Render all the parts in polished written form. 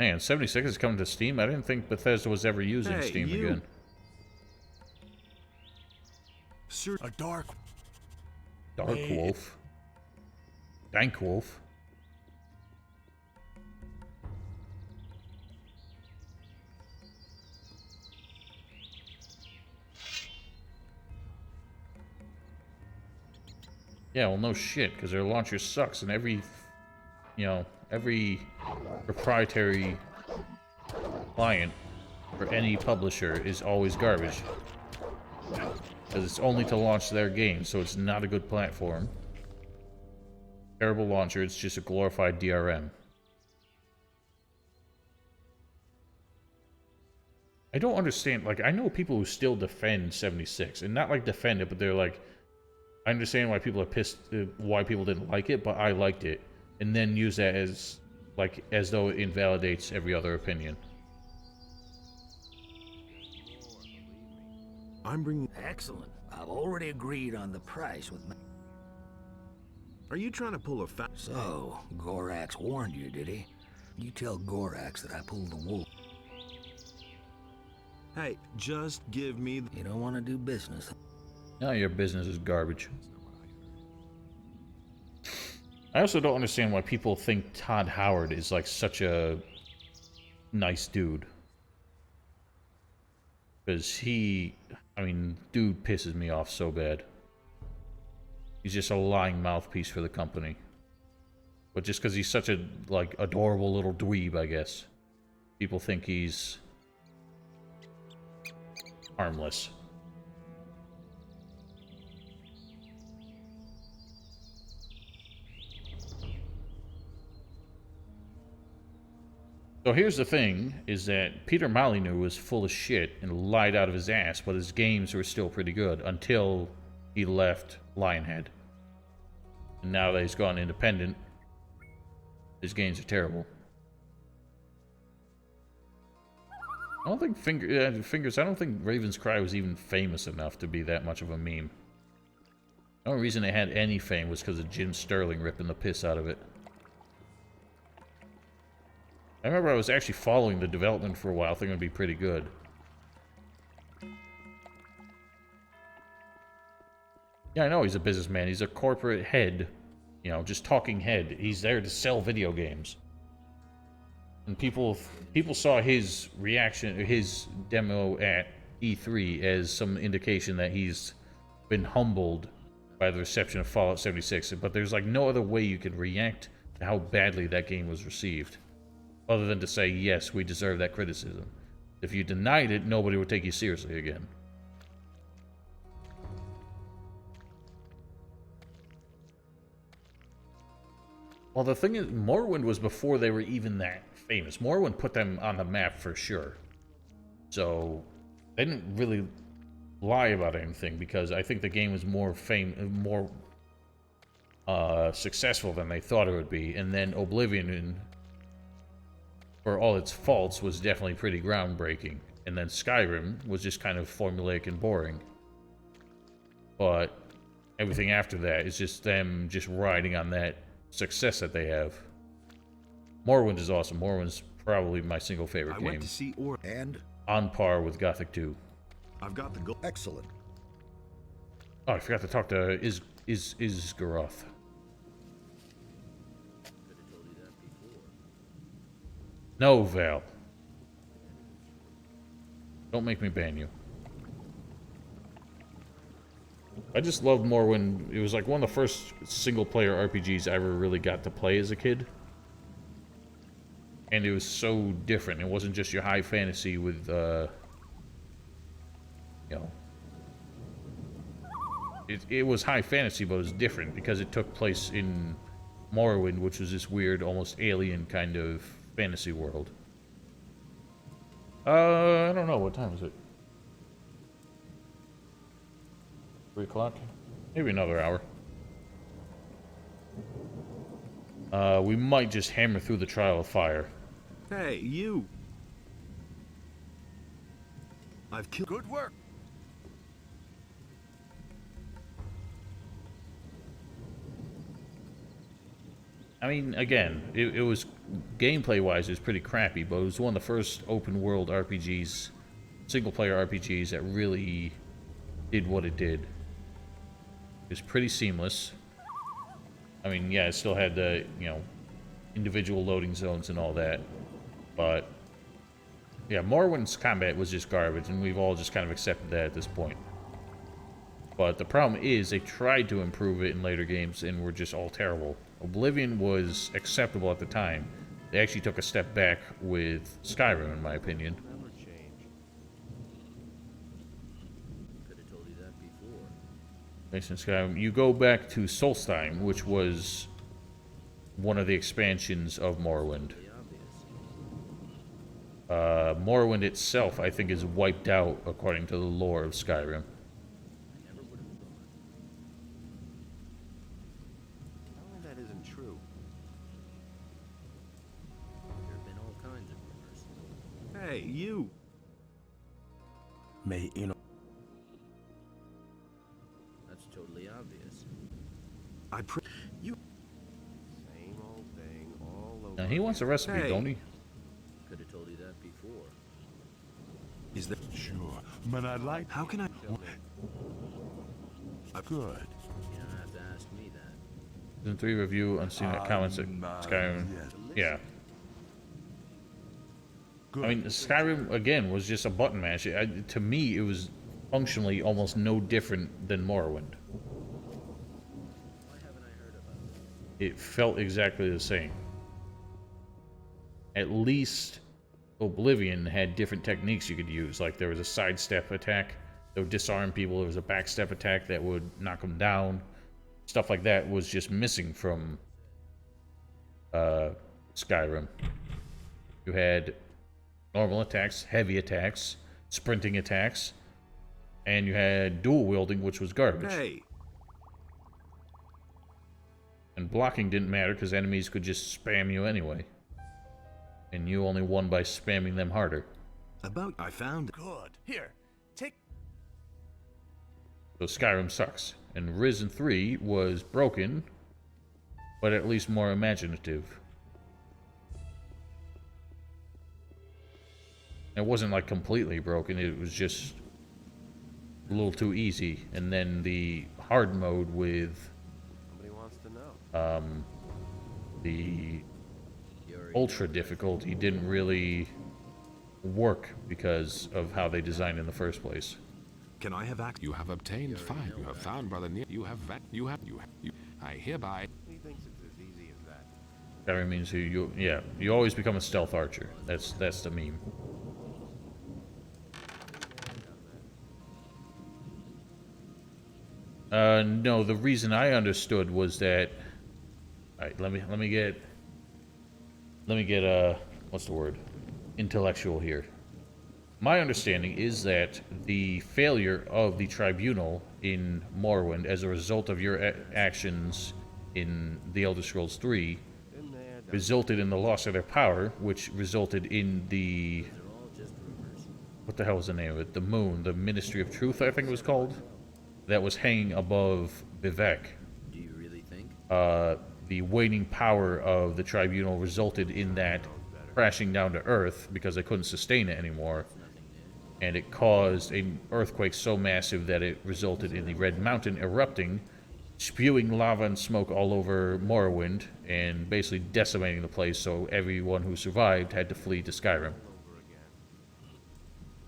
Man, 76 is coming to Steam? I didn't think Bethesda was ever using Hey, Steam you. again. Sir, a dark. Dark Wolf. Dank Wolf. Yeah, well, no shit, because their launcher sucks, and every, you know, every proprietary client for any publisher is always garbage. Because it's only to launch their game, so it's not a good platform. Terrible launcher, it's just a glorified DRM. I don't understand, like, I know people who still defend 76, and not like defend it, but they're like, I understand why people are pissed, why people didn't like it, but I liked it. And then use that as, like, as though it invalidates every other opinion. I'm bringing. Excellent. I've already agreed on the price with. Are you trying to pull a fat? So, Gorax warned you, did he? You tell Gorax that I pulled the wool. Hey, just give me. You don't want to do business. Now your business is garbage. I also don't understand why people think Todd Howard is like such a nice dude. Because he, I mean, dude pisses me off so bad. He's just a lying mouthpiece for the company. But just because he's such a, like, adorable little dweeb, I guess. People think he's harmless. So here's the thing, is that Peter Molyneux was full of shit and lied out of his ass, but his games were still pretty good until he left Lionhead. And now that he's gone independent, his games are terrible. I don't think Fingers, I don't think Raven's Cry was even famous enough to be that much of a meme. The only reason it had any fame was because of Jim Sterling ripping the piss out of it. I remember I was actually following the development for a while, thinking it would be pretty good. Yeah, I know he's a businessman. He's a corporate head. You know, just talking head. He's there to sell video games. And people saw his reaction, his demo at E3 as some indication that he's been humbled by the reception of Fallout 76. But there's like no other way you could react to how badly that game was received. Other than to say, yes, we deserve that criticism. If you denied it, nobody would take you seriously again. Well, the thing is, Morrowind was before they were even that famous. Morrowind put them on the map for sure. So, they didn't really lie about anything, because I think the game was more successful than they thought it would be. And then Oblivion, for all its faults, was definitely pretty groundbreaking. And then Skyrim was just kind of formulaic and boring. But everything after that is just them just riding on that success that they have. Morrowind is awesome. Morrowind's probably my single favorite game. Went to see And On par with Gothic 2. I've got the gold. excellent. Oh, I forgot to talk to Isgaroth. No, Val. Don't make me ban you. I just loved Morrowind. It was like one of the first single-player RPGs I ever really got to play as a kid. And it was so different. It wasn't just your high fantasy with, you know... It was high fantasy, but it was different because it took place in Morrowind, which was this weird, almost alien kind of fantasy world. I don't know. What time is it? 3 o'clock? Maybe another hour. We might just hammer through the Trial of Fire. Hey, you. I've killed. Good work. I mean, again, it was gameplay-wise, it was pretty crappy, but it was one of the first open-world RPGs, single-player RPGs that really did what it did. It was pretty seamless. I mean, yeah, it still had the, you know, individual loading zones and all that, but yeah, Morrowind's combat was just garbage, and we've all just kind of accepted that at this point. But the problem is, they tried to improve it in later games, and were just all terrible. Oblivion was acceptable at the time. They actually took a step back with Skyrim, in my opinion. Could have told you that before. Based on Skyrim, you go back to Solstheim, which was one of the expansions of Morrowind. Morrowind itself, I think, is wiped out according to the lore of Skyrim. That isn't true. There have been all kinds of rumors. Hey, you. May you know. That's totally obvious. You. Same old thing all over. Now, he wants a recipe, Hey. don't he? Could have told you that before. Is that Sure, but I'd like. how can I? Good. You don't have to ask me that. Season 3 review, unseen comments at Skyrim. Yeah. Good. I mean, Skyrim, again, was just a button mash. To me, it was functionally almost no different than Morrowind. Why haven't I heard about this? It felt exactly the same. At least Oblivion had different techniques you could use. Like, there was a sidestep attack that would disarm people. There was a backstep attack that would knock them down. Stuff like that was just missing from Skyrim. You had normal attacks, heavy attacks, sprinting attacks, and you had dual wielding, which was garbage. Hey. And blocking didn't matter because enemies could just spam you anyway. And you only won by spamming them harder. I found. Good. Here, take. So Skyrim sucks. And Risen 3 was broken, but at least more imaginative. It wasn't like completely broken, it was just a little too easy. And then the hard mode with Somebody wants to know. the ultra difficulty didn't really work because of how they designed it in the first place. Can I have access? You have obtained 5. You have found Brother Neil. You have I hereby. He thinks it's as easy as that. Skyrim means you always become a stealth archer. That's the meme. No, the reason I understood was that. All right, let me get what's the word? Intellectual here. My understanding is that the failure of the tribunal in Morrowind as a result of your actions in The Elder Scrolls 3 resulted in the loss of their power, which resulted in the... They're all just rumors. What the hell was the name of it? The Moon, the Ministry of Truth, I think it was called, that was hanging above Vivek. Do you really think? The waning power of the tribunal resulted in that crashing down to Earth because they couldn't sustain it anymore. And it caused an earthquake so massive that it resulted in the Red Mountain erupting, spewing lava and smoke all over Morrowind, and basically decimating the place, so everyone who survived had to flee to Skyrim.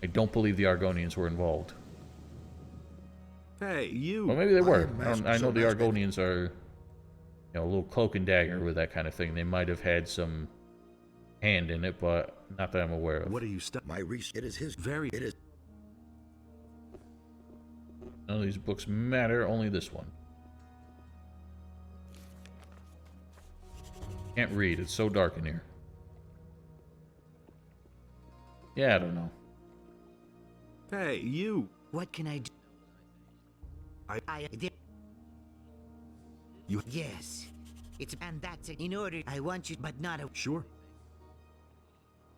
I don't believe the Argonians were involved. Hey, you. Well, maybe they were. am I know the masturbating. Argonians are, a little cloak and dagger with that kind of thing. They might have had some hand in it, but not that I'm aware of. What are you stuck? My research. It is his. Very. It is. None of these books matter, only this one. Can't read, it's so dark in here. Yeah, I don't know. Hey, you. What can I do? I did. You. Yes. It's and that's it. In order, I want you, but not a. Sure.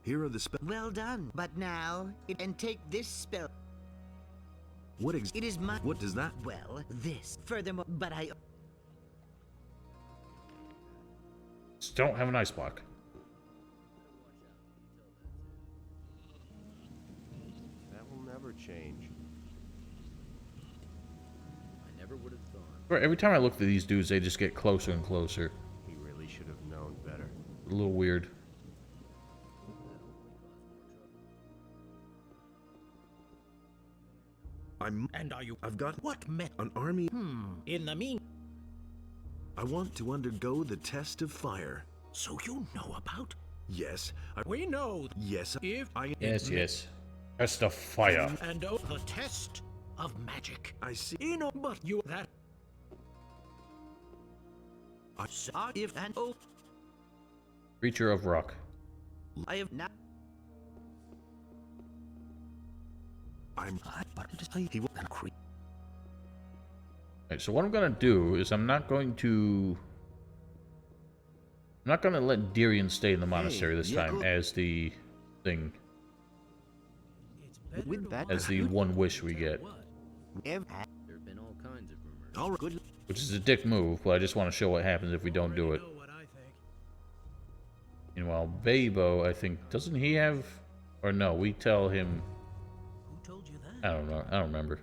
Here are the spells. Well done. But now, and take this spell. What It is my. What does that? Well, this. Furthermore, but I. Just don't have an ice block. That will never change. I never would have thought. Bro, every time I look at these dudes, they just get closer and closer. He really should have known better. A little weird. And are you? I've got What met? an army. In the mean. I want to undergo the test of fire. So you know about? Yes, We know. yes, If I Yes. Test of fire. And oh, the test of magic. I see. You know, but you that. I saw if and oh, Creature of rock. I have not. I'm. But he will creep. Alright, so what I'm gonna do is I'm not gonna let Darian stay in the monastery this yeah, time cool. as the thing, With that, as the one wish we get. There have been all kinds of rumors. all good. Which is a dick move, but I just want to show what happens if we don't do it. Know what I think. Meanwhile, Babo, I think, doesn't he have... Or no, we tell him... Who told you that? I don't know, I don't remember.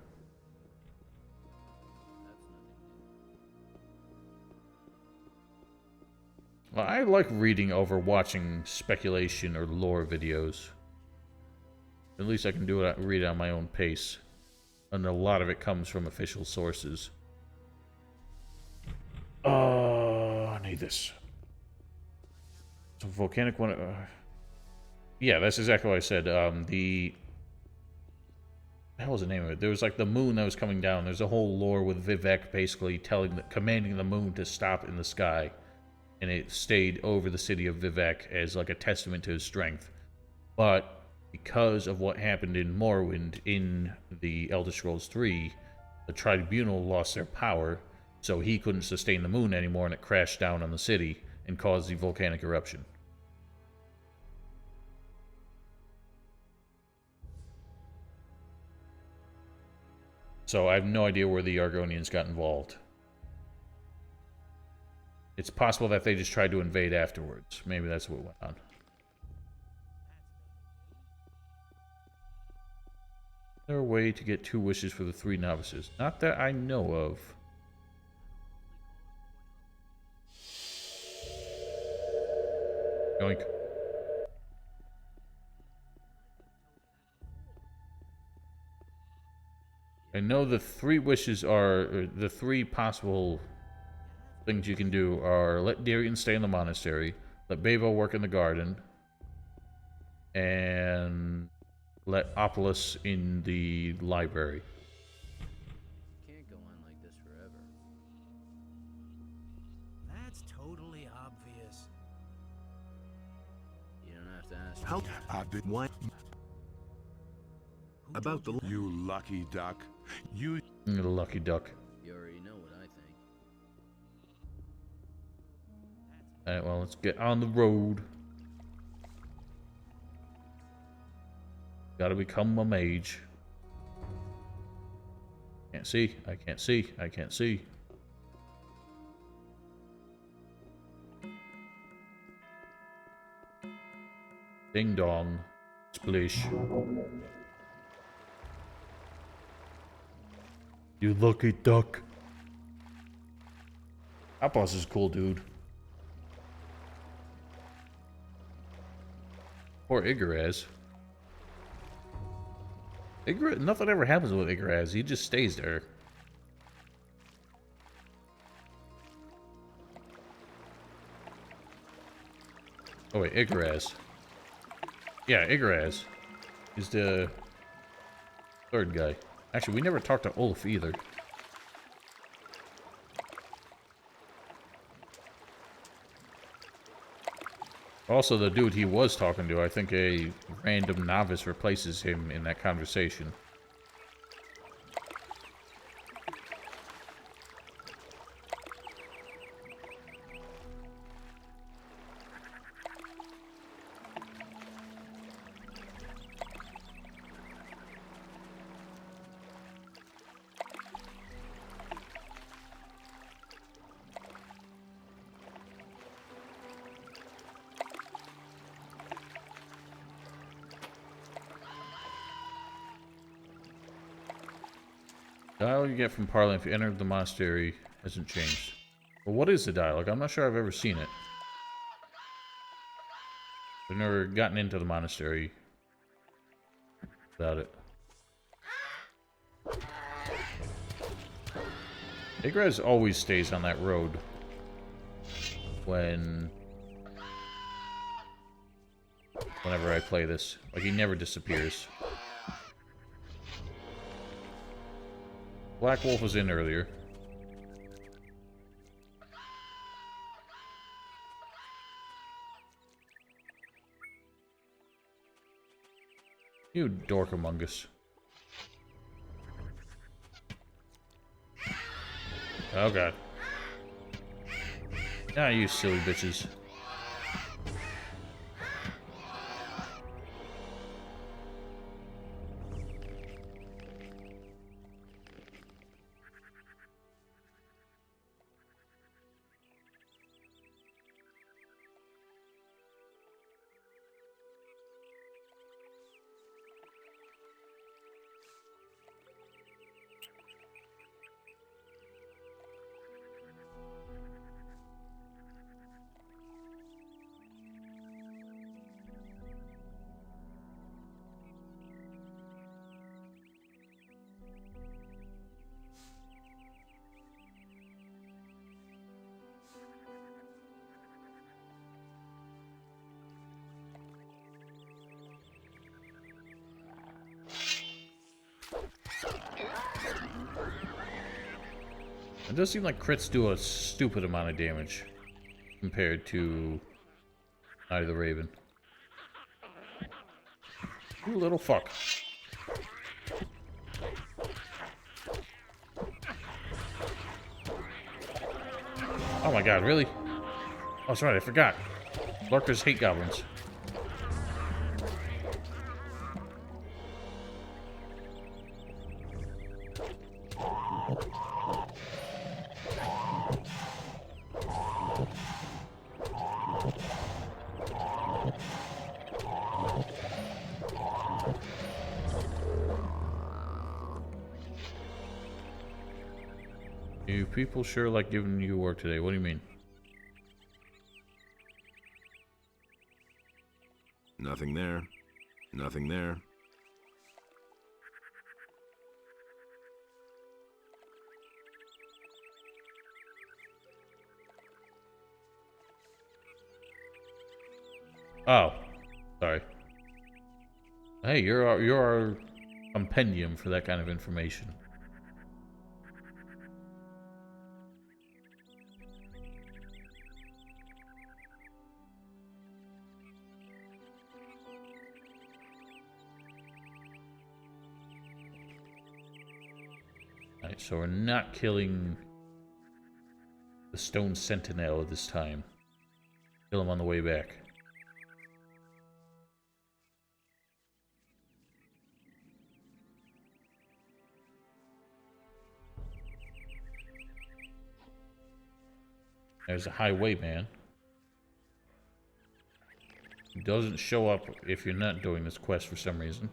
Well, I like reading over watching speculation or lore videos. At least I can do it, read it on my own pace. And a lot of it comes from official sources. I need this. So volcanic one. Yeah, that's exactly what I said. The hell was the name of it? There was like the moon that was coming down. There's a whole lore with Vivek basically commanding the moon to stop in the sky, and it stayed over the city of Vivek as like a testament to his strength. But because of what happened in Morrowind in the Elder Scrolls 3, the Tribunal lost their power, so he couldn't sustain the moon anymore, and it crashed down on the city and caused the volcanic eruption. So I have no idea where the Argonians got involved. It's possible that they just tried to invade afterwards. Maybe that's what went on. Is there a way to get 2 wishes for the 3 novices? Not that I know of. Yoink. I know the 3 wishes are, or the 3 possible things you can do are let Darian stay in the monastery, let Bavo work in the garden, and let Opolis in the library. Can't go on like this forever. That's totally obvious. You don't have to ask. How? I did. Why? About the. You lucky duck. You. The lucky duck. You already know what I think. Alright, well, let's get on the road. Gotta become a mage. Can't see, I can't see, I can't see. Ding dong. Splish. You lucky duck. That boss is cool, dude. Poor Igaraz. Nothing ever happens with Igaraz. He just stays there. Oh wait, Igaraz. Yeah, Igaraz is the 3rd guy. Actually, we never talked to Ulf either. Also, the dude he was talking to, I think a random novice replaces him in that conversation. Dialogue you get from Parliament if you enter the monastery hasn't changed. But what is the dialogue? I'm not sure I've ever seen it. I've never gotten into the monastery without it. Igraz always stays on that road whenever I play this. Like, he never disappears. Black Wolf was in earlier. You dorkamungus. Oh god. Ah, you silly bitches. It does seem like crits do a stupid amount of damage compared to Eye of the Raven. You little fuck. Oh my god, really? Oh, that's right, I forgot. Lurkers hate goblins. You people sure like giving you work today. What do you mean? Nothing there. Nothing there. Oh, sorry. Hey, you're our compendium for that kind of information. Alright, so we're not killing the Stone Sentinel this time. Kill him on the way back. There's a highwayman. He doesn't show up if you're not doing this quest for some reason.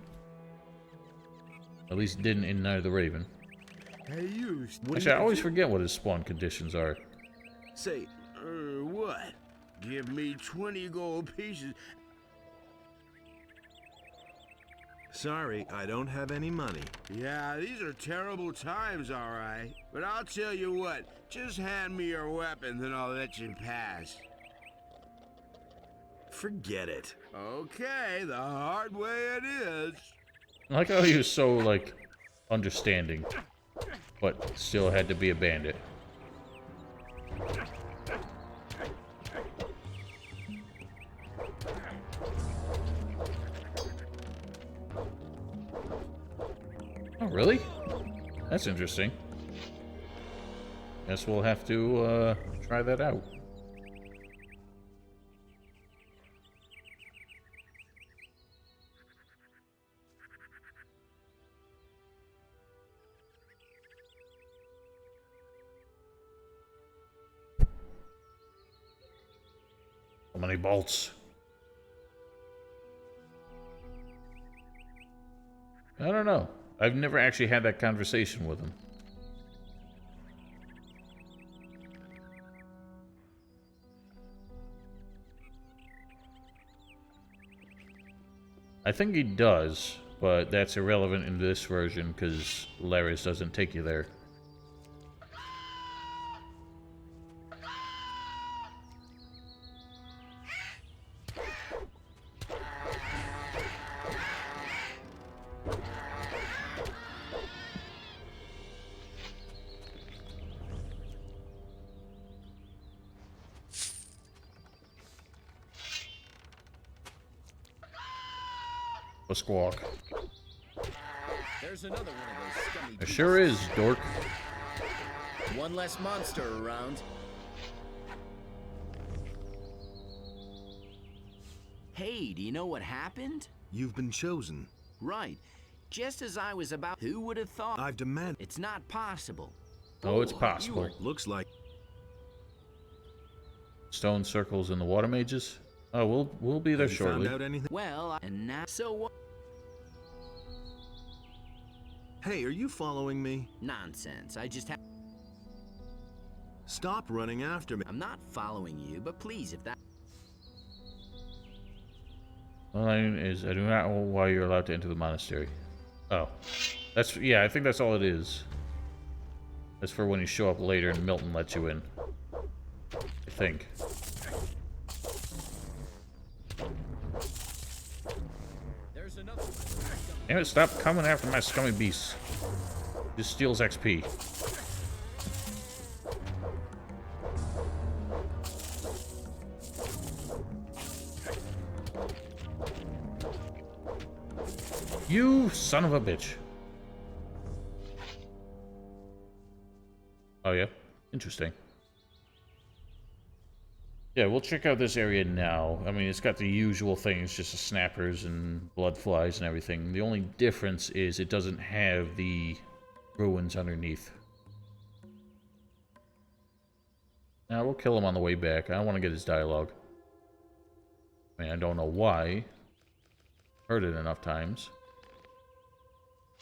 At least didn't in Night of the Raven. Hey, you. Actually, I always forget what his spawn conditions are. Say, What? Give me 20 gold pieces. sorry, I don't have any money. Yeah, these are terrible times, all right. But I'll tell you what, just hand me your weapons and I'll let you pass. Forget it. Okay, the hard way it is. I like how he was so, like, understanding, but still had to be a bandit. Oh, really? That's interesting. Guess we'll have to, try that out. So many bolts. I don't know. I've never actually had that conversation with him. I think he does, but that's irrelevant in this version because Laris doesn't take you there. A squawk. There's another one of those scummy It sure is, dork. people. One less monster around. Hey, do you know what happened? You've been chosen. Right. Just as I was about... Who would have thought? I've demanded. It's not possible. Oh, it's you possible. were- Looks like Stone circles in the water mages. Oh, we'll be there Have you shortly. found out anything? Well, and now... So what? Hey, are you following me? Nonsense. I just have... Stop running after me. I'm not following you, but please, if that... The line is, I do not know why you're allowed to enter the monastery. Oh. That's, yeah, I think that's all it is. That's for when you show up later and Milton lets you in. I think. There's another... Damn it, stop coming after my scummy beasts. Just steals XP. You son of a bitch. Oh yeah? Interesting. Yeah, we'll check out this area now. I mean, it's got the usual things, just the snappers and blood flies and everything. The only difference is it doesn't have the ruins underneath. Now, we'll kill him on the way back. I don't want to get his dialogue. I mean, I don't know why. Heard it enough times.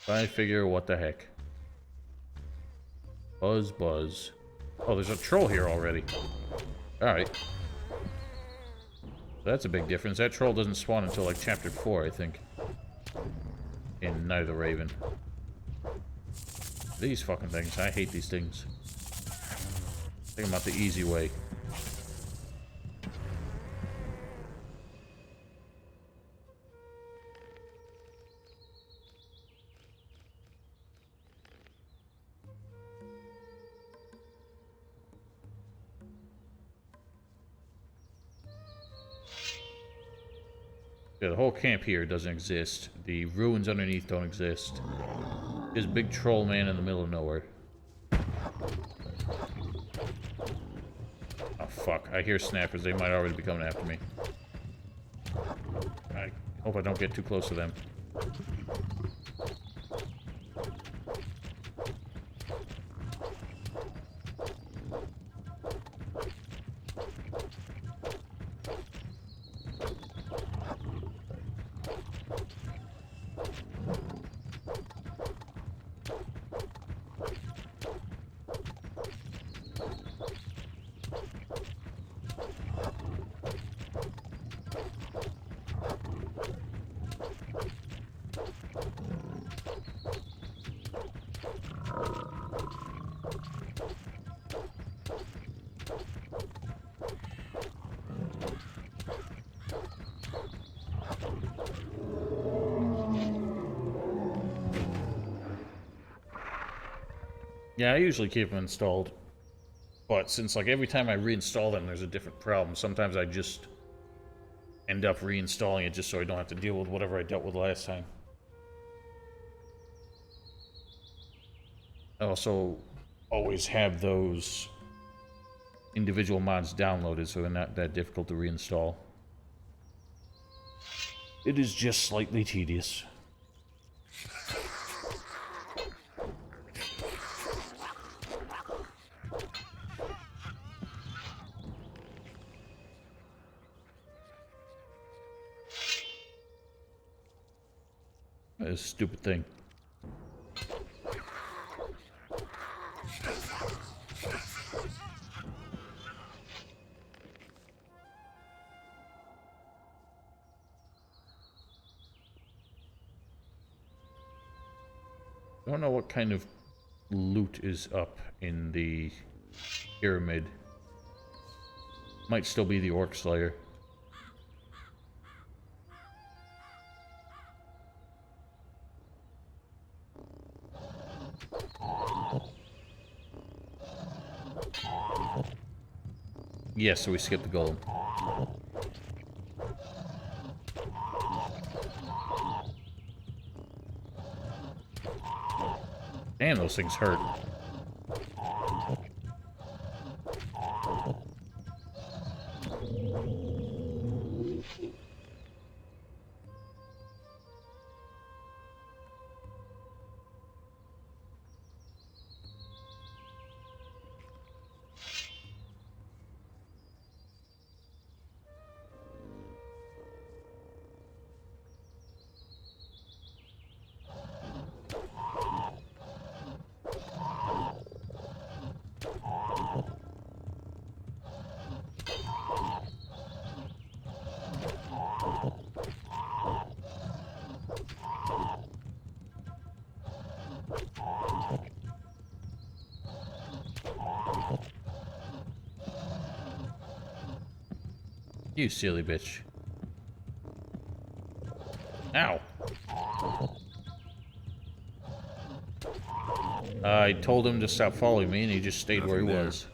But I figure, what the heck. Buzz, buzz. Oh, there's a troll here already. Alright. That's a big difference. That troll doesn't spawn until like chapter 4, I think. In Night of the Raven. These fucking things. I hate these things. Think about the easy way. Yeah, the whole camp here doesn't exist. The ruins underneath don't exist. There's a big troll man in the middle of nowhere. Oh fuck, I hear snappers. They might already be coming after me. I hope I don't get too close to them. Yeah, I usually keep them installed. But since, like, every time I reinstall them, there's a different problem. Sometimes I just end up reinstalling it just so I don't have to deal with whatever I dealt with last time. I also always have those individual mods downloaded so they're not that difficult to reinstall. It is just slightly tedious. That is a stupid thing. I don't know what kind of loot is up in the pyramid. Might still be the Orc Slayer. Yes, so we skipped the golem. Damn, those things hurt. You silly bitch. Ow. I told him to stop following me and he just stayed where he was.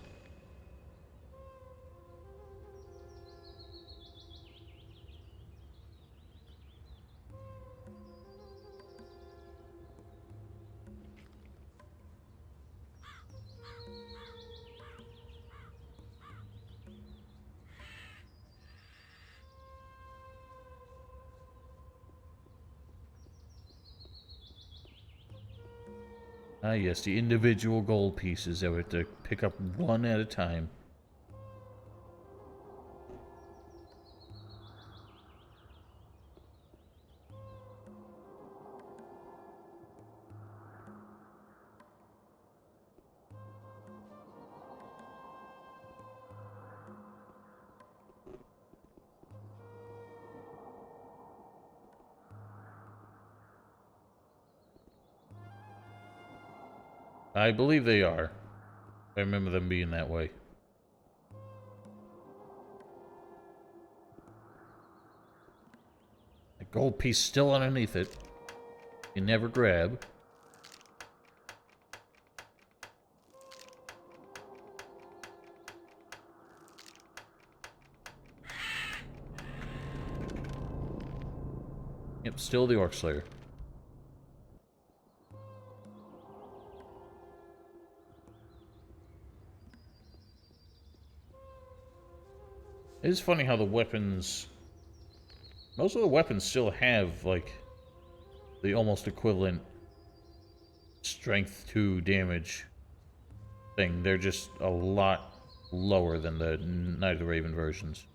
Ah, yes, the individual gold pieces that we have to pick up one at a time. I believe they are. I remember them being that way. The gold piece still underneath it. You never grab. Yep, still the Orc Slayer. It is funny how the weapons... Most of the weapons still have, like, the almost equivalent strength to damage thing. They're just a lot lower than the Night of the Raven versions.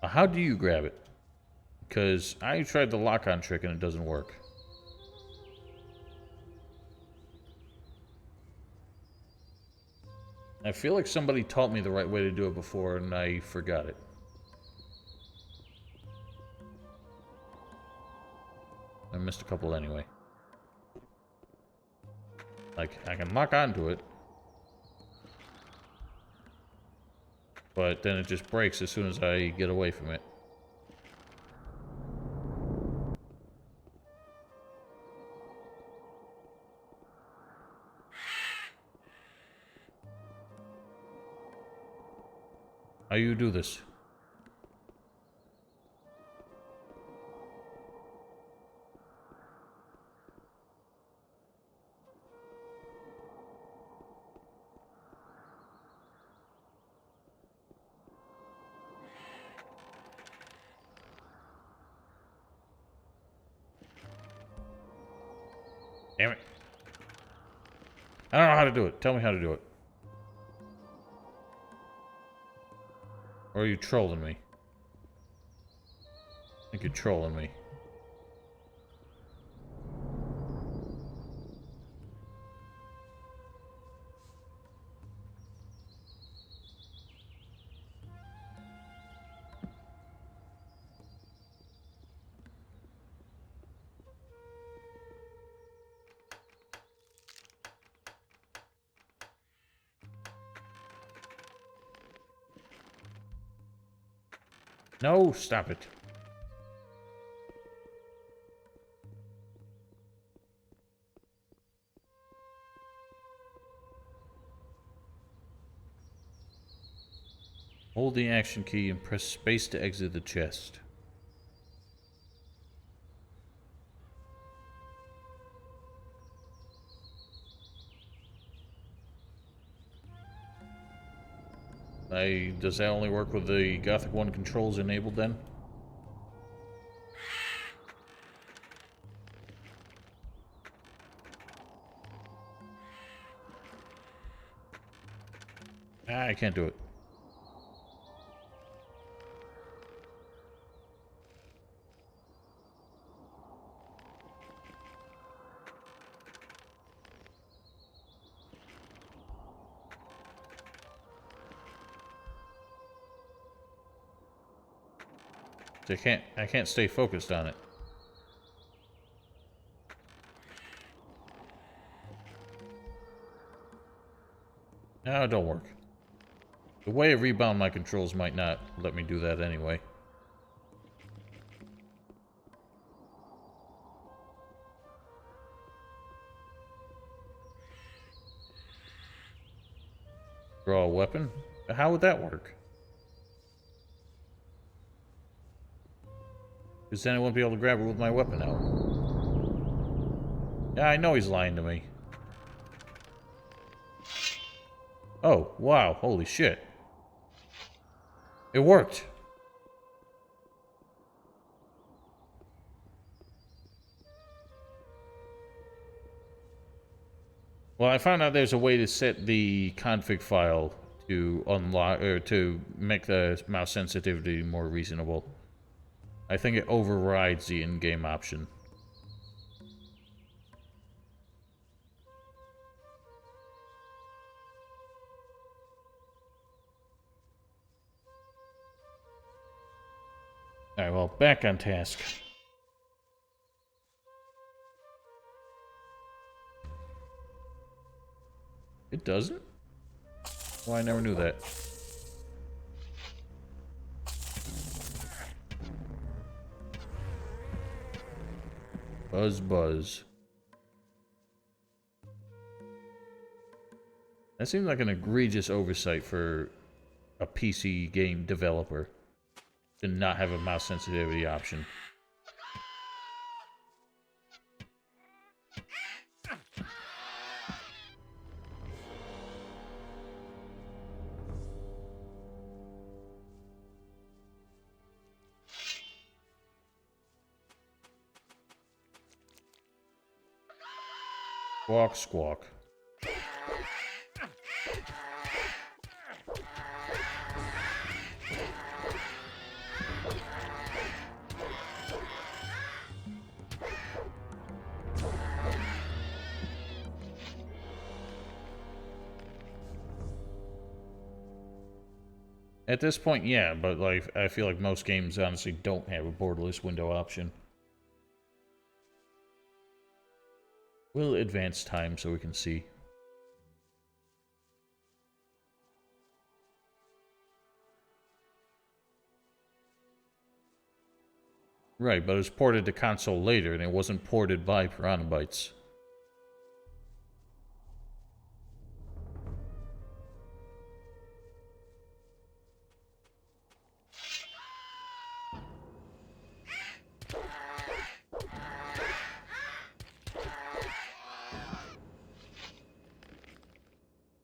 How do you grab it? Because I tried the lock-on trick and it doesn't work. I feel like somebody taught me the right way to do it before and I forgot it. I missed a couple anyway. Like, I can lock onto it. But then it just breaks as soon as I get away from it. How you do this? Damn it. I don't know how to do it. Tell me how to do it. Or are you trolling me? I think you're trolling me. No, stop it. Hold the action key and press space to exit the chest. Does that only work with the Gothic 1 controls enabled then? I can't do it. I can't stay focused on it. No, it don't work. The way I rebound my controls might not let me do that anyway. Draw a weapon? How would that work? Because then I won't be able to grab it with my weapon out. Yeah, I know he's lying to me. Oh, wow. Holy shit. It worked. Well, I found out there's a way to set the config file to unlock or to make the mouse sensitivity more reasonable. I think it overrides the in-game option. Alright, well, back on task. It doesn't? Well, I never knew that. Buzz, buzz. That seems like an egregious oversight for a PC game developer to not have a mouse sensitivity option. Squawk, squawk. At this point, yeah, but like I feel like most games honestly don't have a borderless window option. We'll advance time so we can see. Right, but it was ported to console later, and it wasn't ported by Piranha Bytes.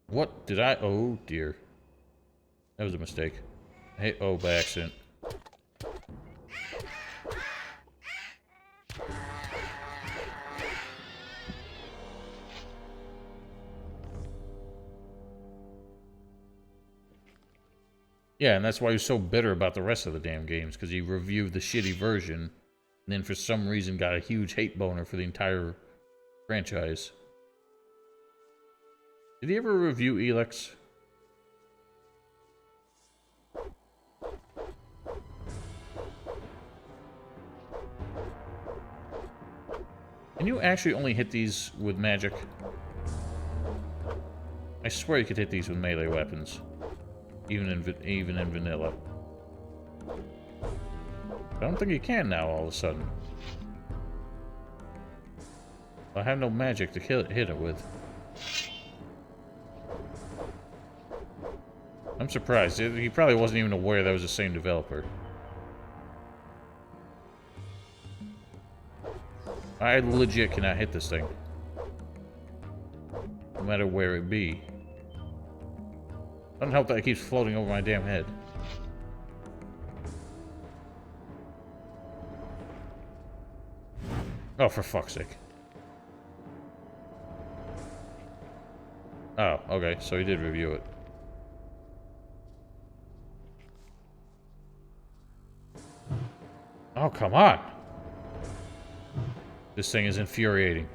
What did I? Oh dear. That was a mistake. I hit O by accident. Yeah, and that's why he was so bitter about the rest of the damn games, because he reviewed the shitty version, and then for some reason got a huge hate boner for the entire franchise. Did he ever review Elex? Can you actually only hit these with magic? I swear you could hit these with melee weapons. Even in vanilla. I don't think you can now all of a sudden. I have no magic to hit it with. I'm surprised. He probably wasn't even aware that was the same developer. I legit cannot hit this thing. No matter where it be. Doesn't help that it keeps floating over my damn head. Oh, for fuck's sake. Oh, okay, so he did review it. Oh, come on! This thing is infuriating.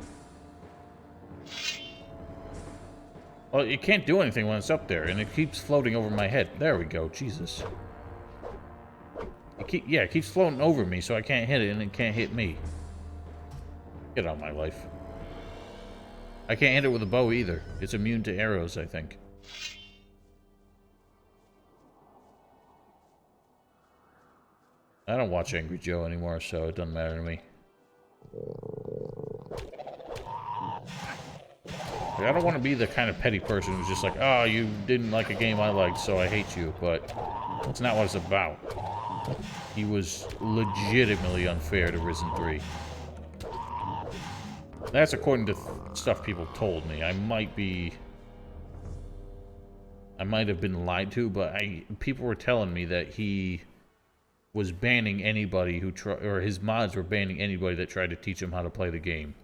Well, it can't do anything when it's up there, and it keeps floating over my head. There we go, Jesus. It keeps floating over me, so I can't hit it, and it can't hit me. Get out of my life. I can't hit it with a bow either. It's immune to arrows, I think. I don't watch Angry Joe anymore, so it doesn't matter to me. I don't want to be the kind of petty person who's just like, oh, you didn't like a game I liked, so I hate you, but that's not what it's about. He was legitimately unfair to Risen 3. That's according to stuff people told me. I might have been lied to, but people were telling me that he was banning anybody who or his mods were banning anybody that tried to teach him how to play the game.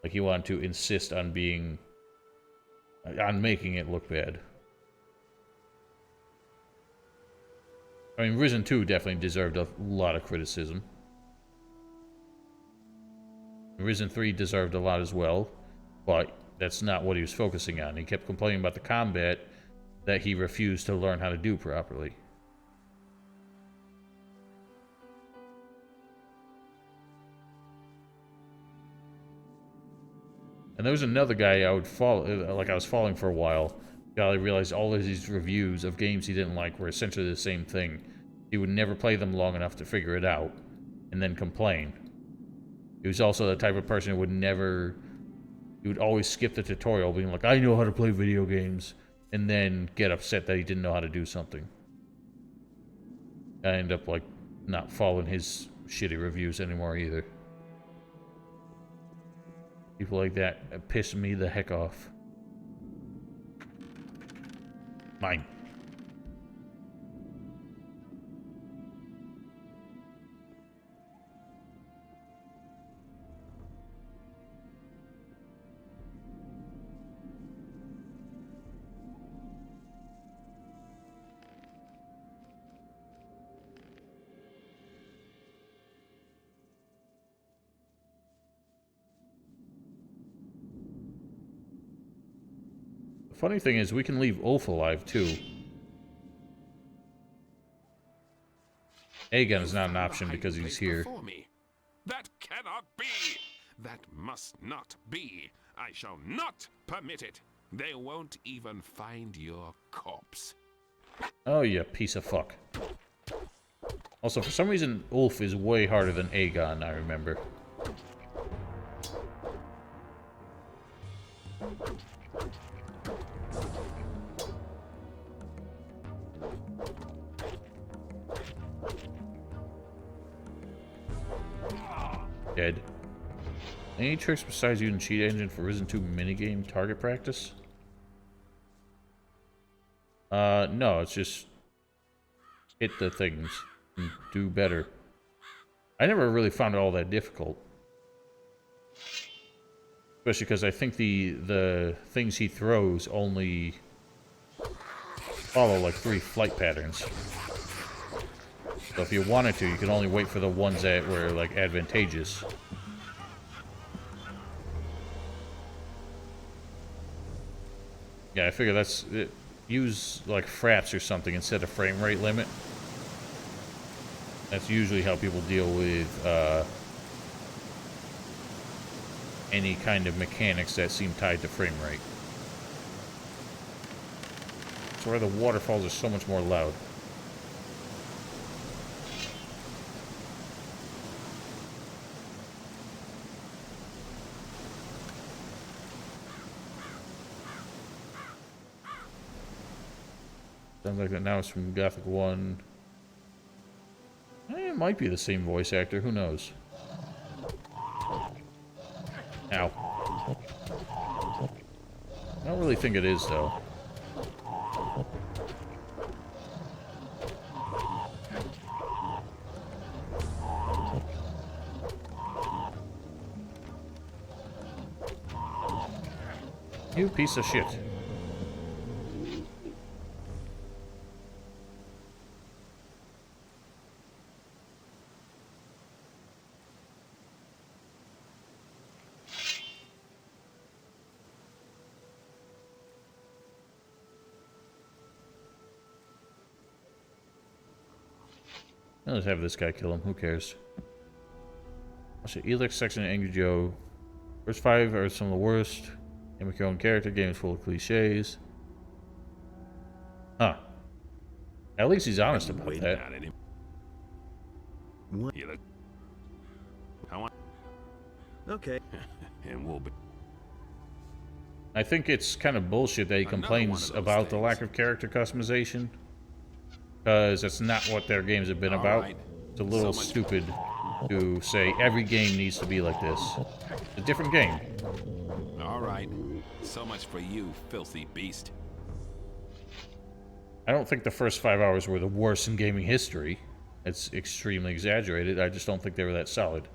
Like, he wanted to insist on making it look bad. I mean, Risen 2 definitely deserved a lot of criticism. Risen 3 deserved a lot as well, but that's not what he was focusing on. He kept complaining about the combat that he refused to learn how to do properly. And there was another guy I would follow, like I was following for a while. I realized all of these reviews of games he didn't like were essentially the same thing. He would never play them long enough to figure it out, and then complain. He was also the type of person who he would always skip the tutorial, being like, I know how to play video games, and then get upset that he didn't know how to do something. I end up, like, not following his shitty reviews anymore either. People like that piss me the heck off. Mine. Funny thing is, we can leave Ulf alive, too. Aegon is not an option because he's here. That cannot be! That must not be! I shall not permit it! They won't even find your corpse. Oh, you piece of fuck. Also, for some reason, Ulf is way harder than Aegon, I remember. Dead. Any tricks besides using cheat engine for Risen 2 minigame target practice? No, it's just hit the things and do better. I never really found it all that difficult. Especially because I think the things he throws only follow like 3 flight patterns. So if you wanted to, you could only wait for the ones that were, like, advantageous. Yeah, I figure that's... use, like, fraps or something instead of frame rate limit. That's usually how people deal with, any kind of mechanics that seem tied to frame rate. That's why the waterfalls are so much more loud. Sounds like that now it's from Gothic 1. It might be the same voice actor, who knows? Ow. I don't really think it is, though. You piece of shit. Let's have this guy kill him. Who cares? I'll say Elix, Section, and Angry Joe. First 5 are some of the worst. Make your own character. Game is full of cliches. Huh. At least he's honest about that. What? Okay. And we'll be. I think it's kind of bullshit that he Another complains one of those about the things. lack of character customization. Because that's not what their games have been about. Alright. It's a little So much- stupid to say every game needs to be like this. It's a different game. All right. So much for you, filthy beast. I don't think the first 5 hours were the worst in gaming history. It's extremely exaggerated. I just don't think they were that solid.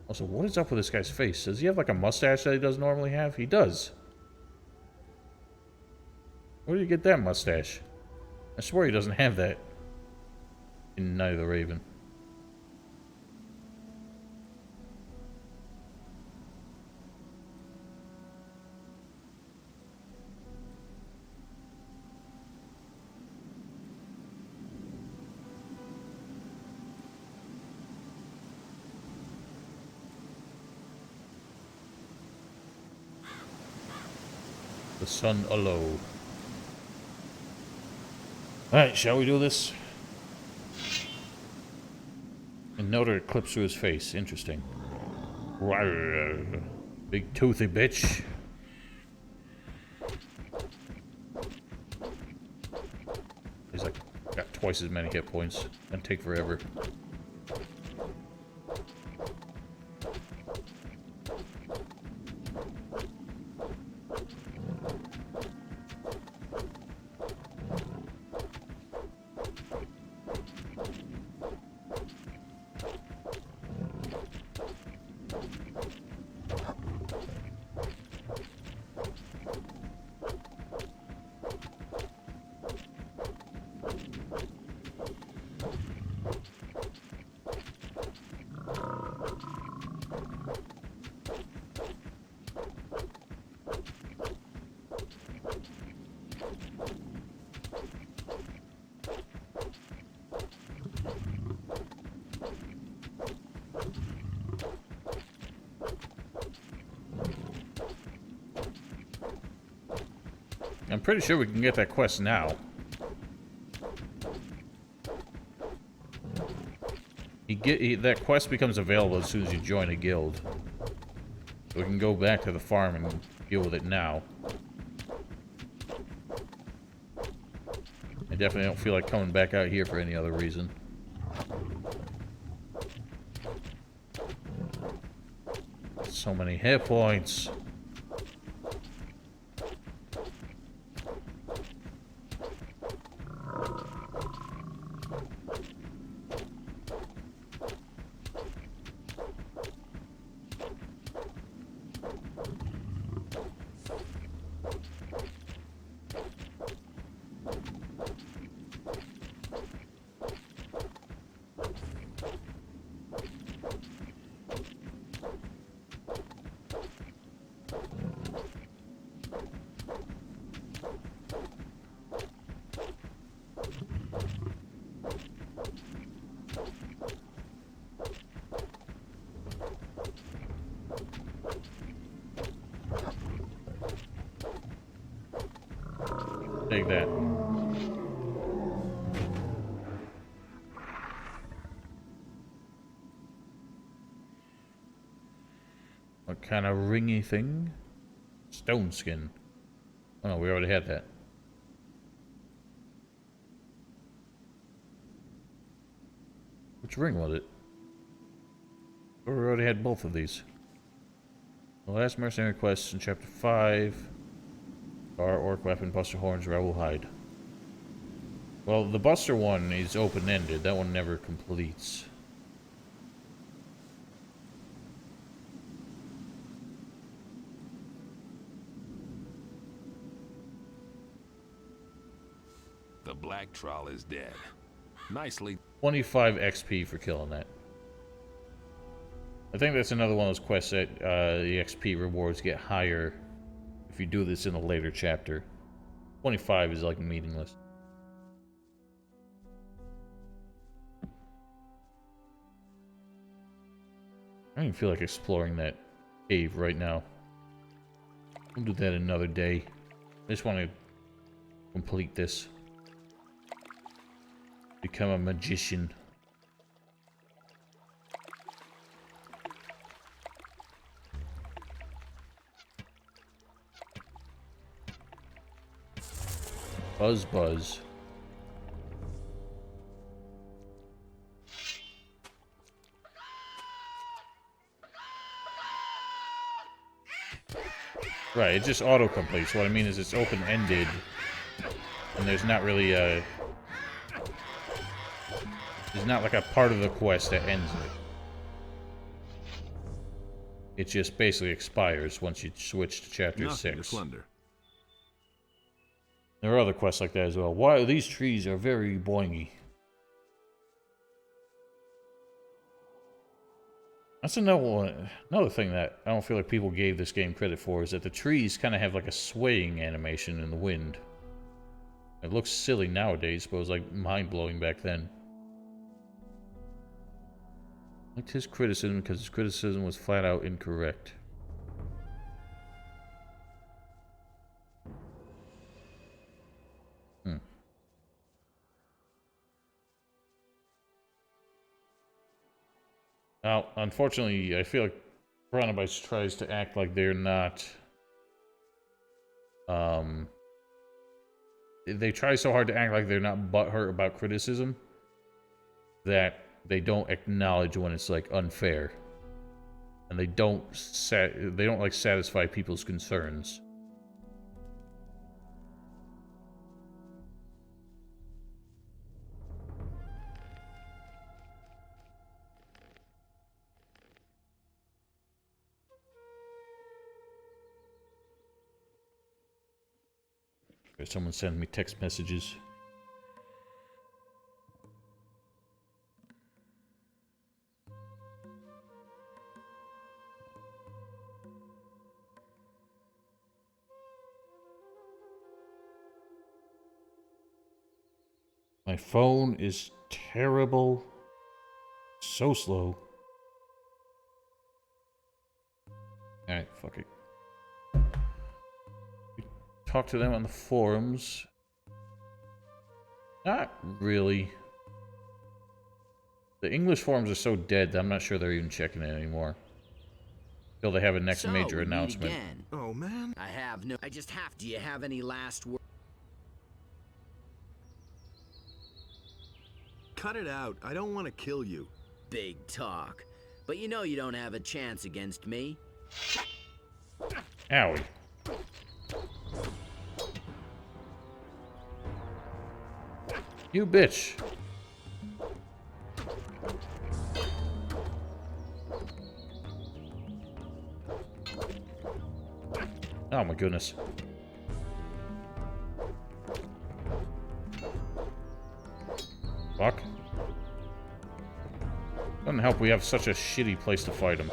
Also, what is up with this guy's face? Does he have like a mustache that he doesn't normally have? He does. Where did you get that mustache? I swear he doesn't have that in Night of the Raven. The sun alow. Alright, shall we do this? And NotR clips through his face. Interesting. Rawr. Big toothy bitch. He's like got twice as many hit points and take forever. I'm pretty sure we can get that quest now. That quest becomes available as soon as you join a guild. So we can go back to the farm and deal with it now. I definitely don't feel like coming back out here for any other reason. So many hit points. Take that. What kind of ringy thing? Stone skin. Oh no, we already had that. Which ring was it? Oh, we already had both of these. The last mercenary quest in chapter 5. Our orc weapon, Buster Horns, Rebel Hide. Well, the Buster one is open-ended. That one never completes. The black troll is dead. Nicely. 25 XP for killing that. I think that's another one of those quests that the XP rewards get higher if you do this in a later chapter. 25 is like meaningless. I don't even feel like exploring that cave right now. We'll do that another day. I just want to complete this. Become a magician. Buzz buzz. Right, it just auto-completes. What I mean is it's open-ended, and there's not really a... There's not like a part of the quest that ends it. It just basically expires once you switch to chapter Nothing to 6. plunder. There are other quests like that as well. Why these trees are very boingy. That's another thing that I don't feel like people gave this game credit for, is that the trees kind of have like a swaying animation in the wind. It looks silly nowadays, but it was like mind-blowing back then. I liked his criticism because his criticism was flat out incorrect. Now, unfortunately, I feel like Chronobites tries to act like they're not... They try so hard to act like they're not butthurt about criticism that they don't acknowledge when it's, like, unfair. And they don't like, satisfy people's concerns. Someone send me text messages. My phone is terrible. So slow. Alright, fuck it. Talk to them on the forums. Not really. The English forums are so dead that I'm not sure they're even checking it anymore. Until they have a next major announcement. Again. Oh, man. I just have. Do you have any last words? Cut it out. I don't want to kill you. Big talk. But you know you don't have a chance against me. Owie. You bitch. Oh my goodness. Fuck. Doesn't help we have such a shitty place to fight him.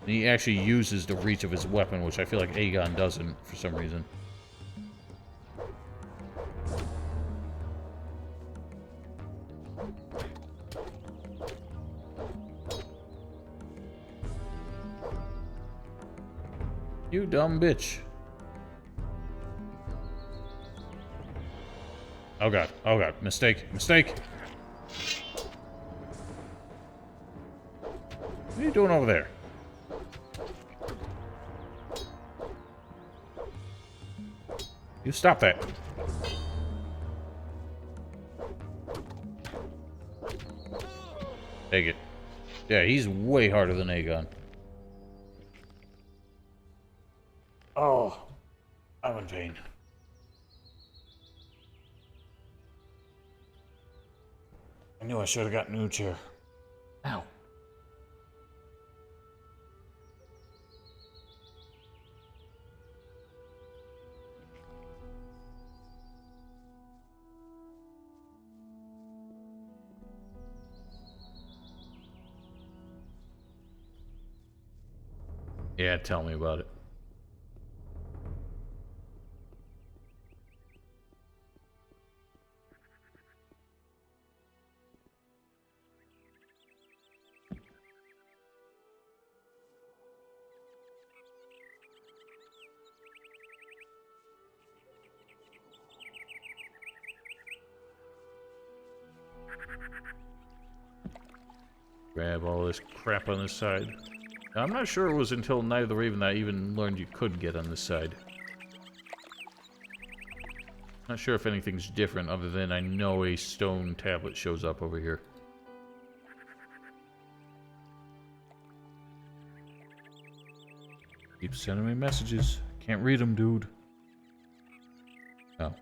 He actually uses the reach of his weapon, which I feel like Aegon doesn't for some reason. You dumb bitch. Oh god, oh god, mistake, mistake! What are you doing over there? You stop that. Take it. Yeah, he's way harder than Aegon. Oh, I'm in pain. I knew I should have gotten a new chair. Ow. Yeah, tell me about it. Grab all this crap on this side. Now, I'm not sure it was until Night of the Raven that I even learned you could get on this side. Not sure if anything's different other than I know a stone tablet shows up over here. Keep sending me messages. Can't read them, dude. Oh.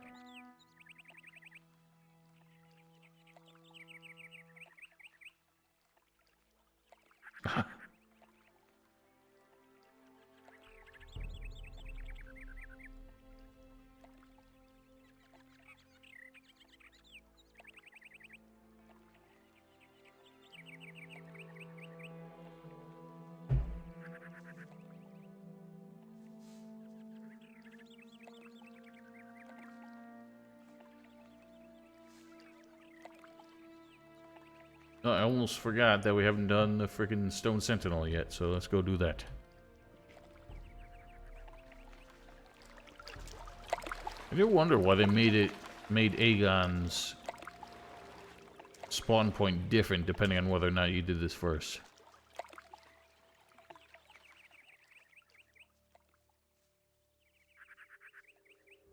Oh, I almost forgot that we haven't done the freaking Stone Sentinel yet, so let's go do that. I do wonder why they made Aegon's spawn point different depending on whether or not you did this first.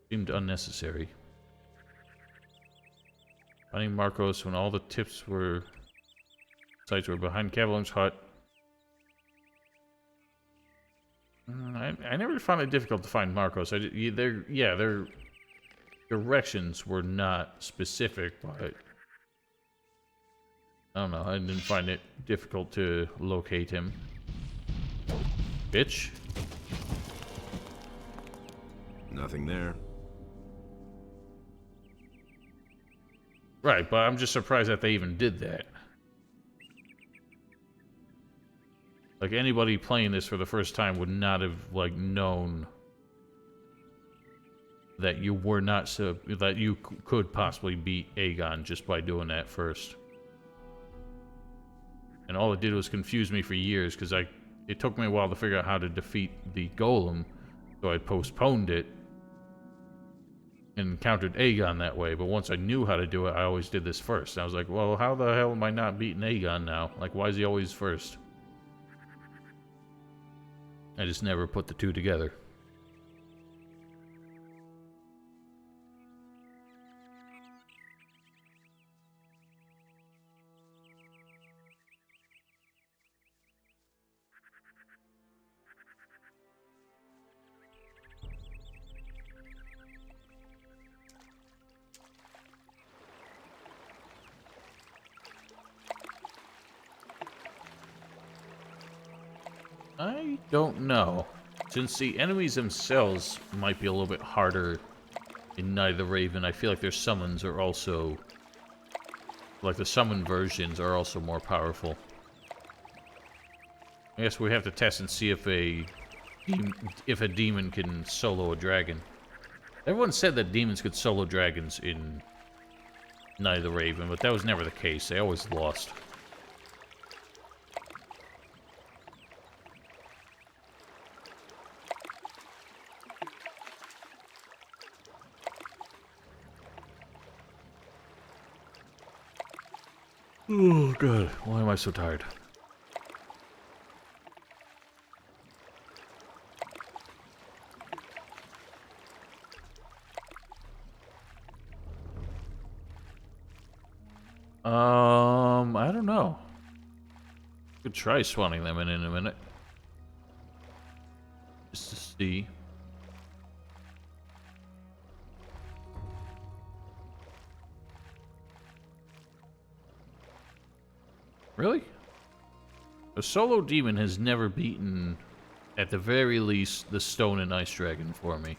Seemed unnecessary. Finding Marcos when all the sites were behind Cavalon's hut. I never found it difficult to find Marcos. Their directions were not specific, but I don't know. I didn't find it difficult to locate him. Bitch. Nothing there. Right, but I'm just surprised that they even did that. Like, anybody playing this for the first time would not have, like, known that you were not that you could possibly beat Aegon just by doing that first. And all it did was confuse me for years, because it took me a while to figure out how to defeat the Golem, so I postponed it and encountered Aegon that way. But once I knew how to do it, I always did this first. And I was like, well, how the hell am I not beating Aegon now? Like, why is he always first? I just never put the two together. I don't know. Since the enemies themselves might be a little bit harder in Night of the Raven, I feel like their summons are also... like, the summon versions are also more powerful. I guess we have to test and see if a demon can solo a dragon. Everyone said that demons could solo dragons in Night of the Raven, but that was never the case. They always lost. Oh, God. Why am I so tired? I don't know. Could try spawning them in a minute. Just to see. Really? A solo demon has never beaten, at the very least, the Stone and Ice Dragon for me.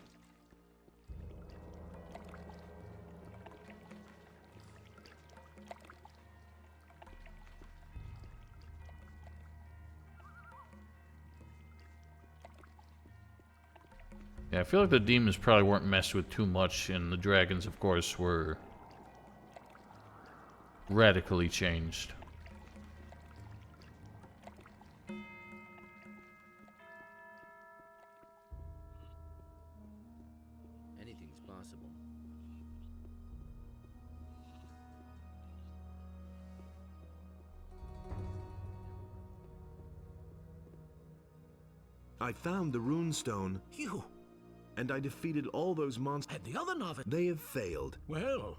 Yeah, I feel like the demons probably weren't messed with too much, and the dragons, of course, were radically changed. Anything's possible. I found the runestone, You and I defeated all those monsters. and the other novice. They have failed. Well,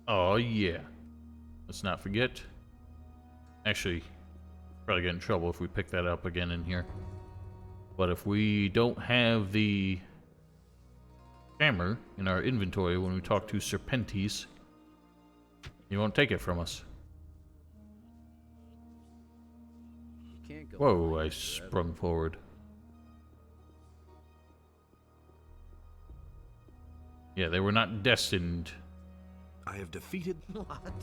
Oh, yeah. Let's not forget. Actually, probably get in trouble if we pick that up again in here. But if we don't have the hammer in our inventory when we talk to Serpentes, he won't take it from us. You can't go on Whoa, like I this forever. sprung forward. Yeah, they were not destined. I have defeated. what?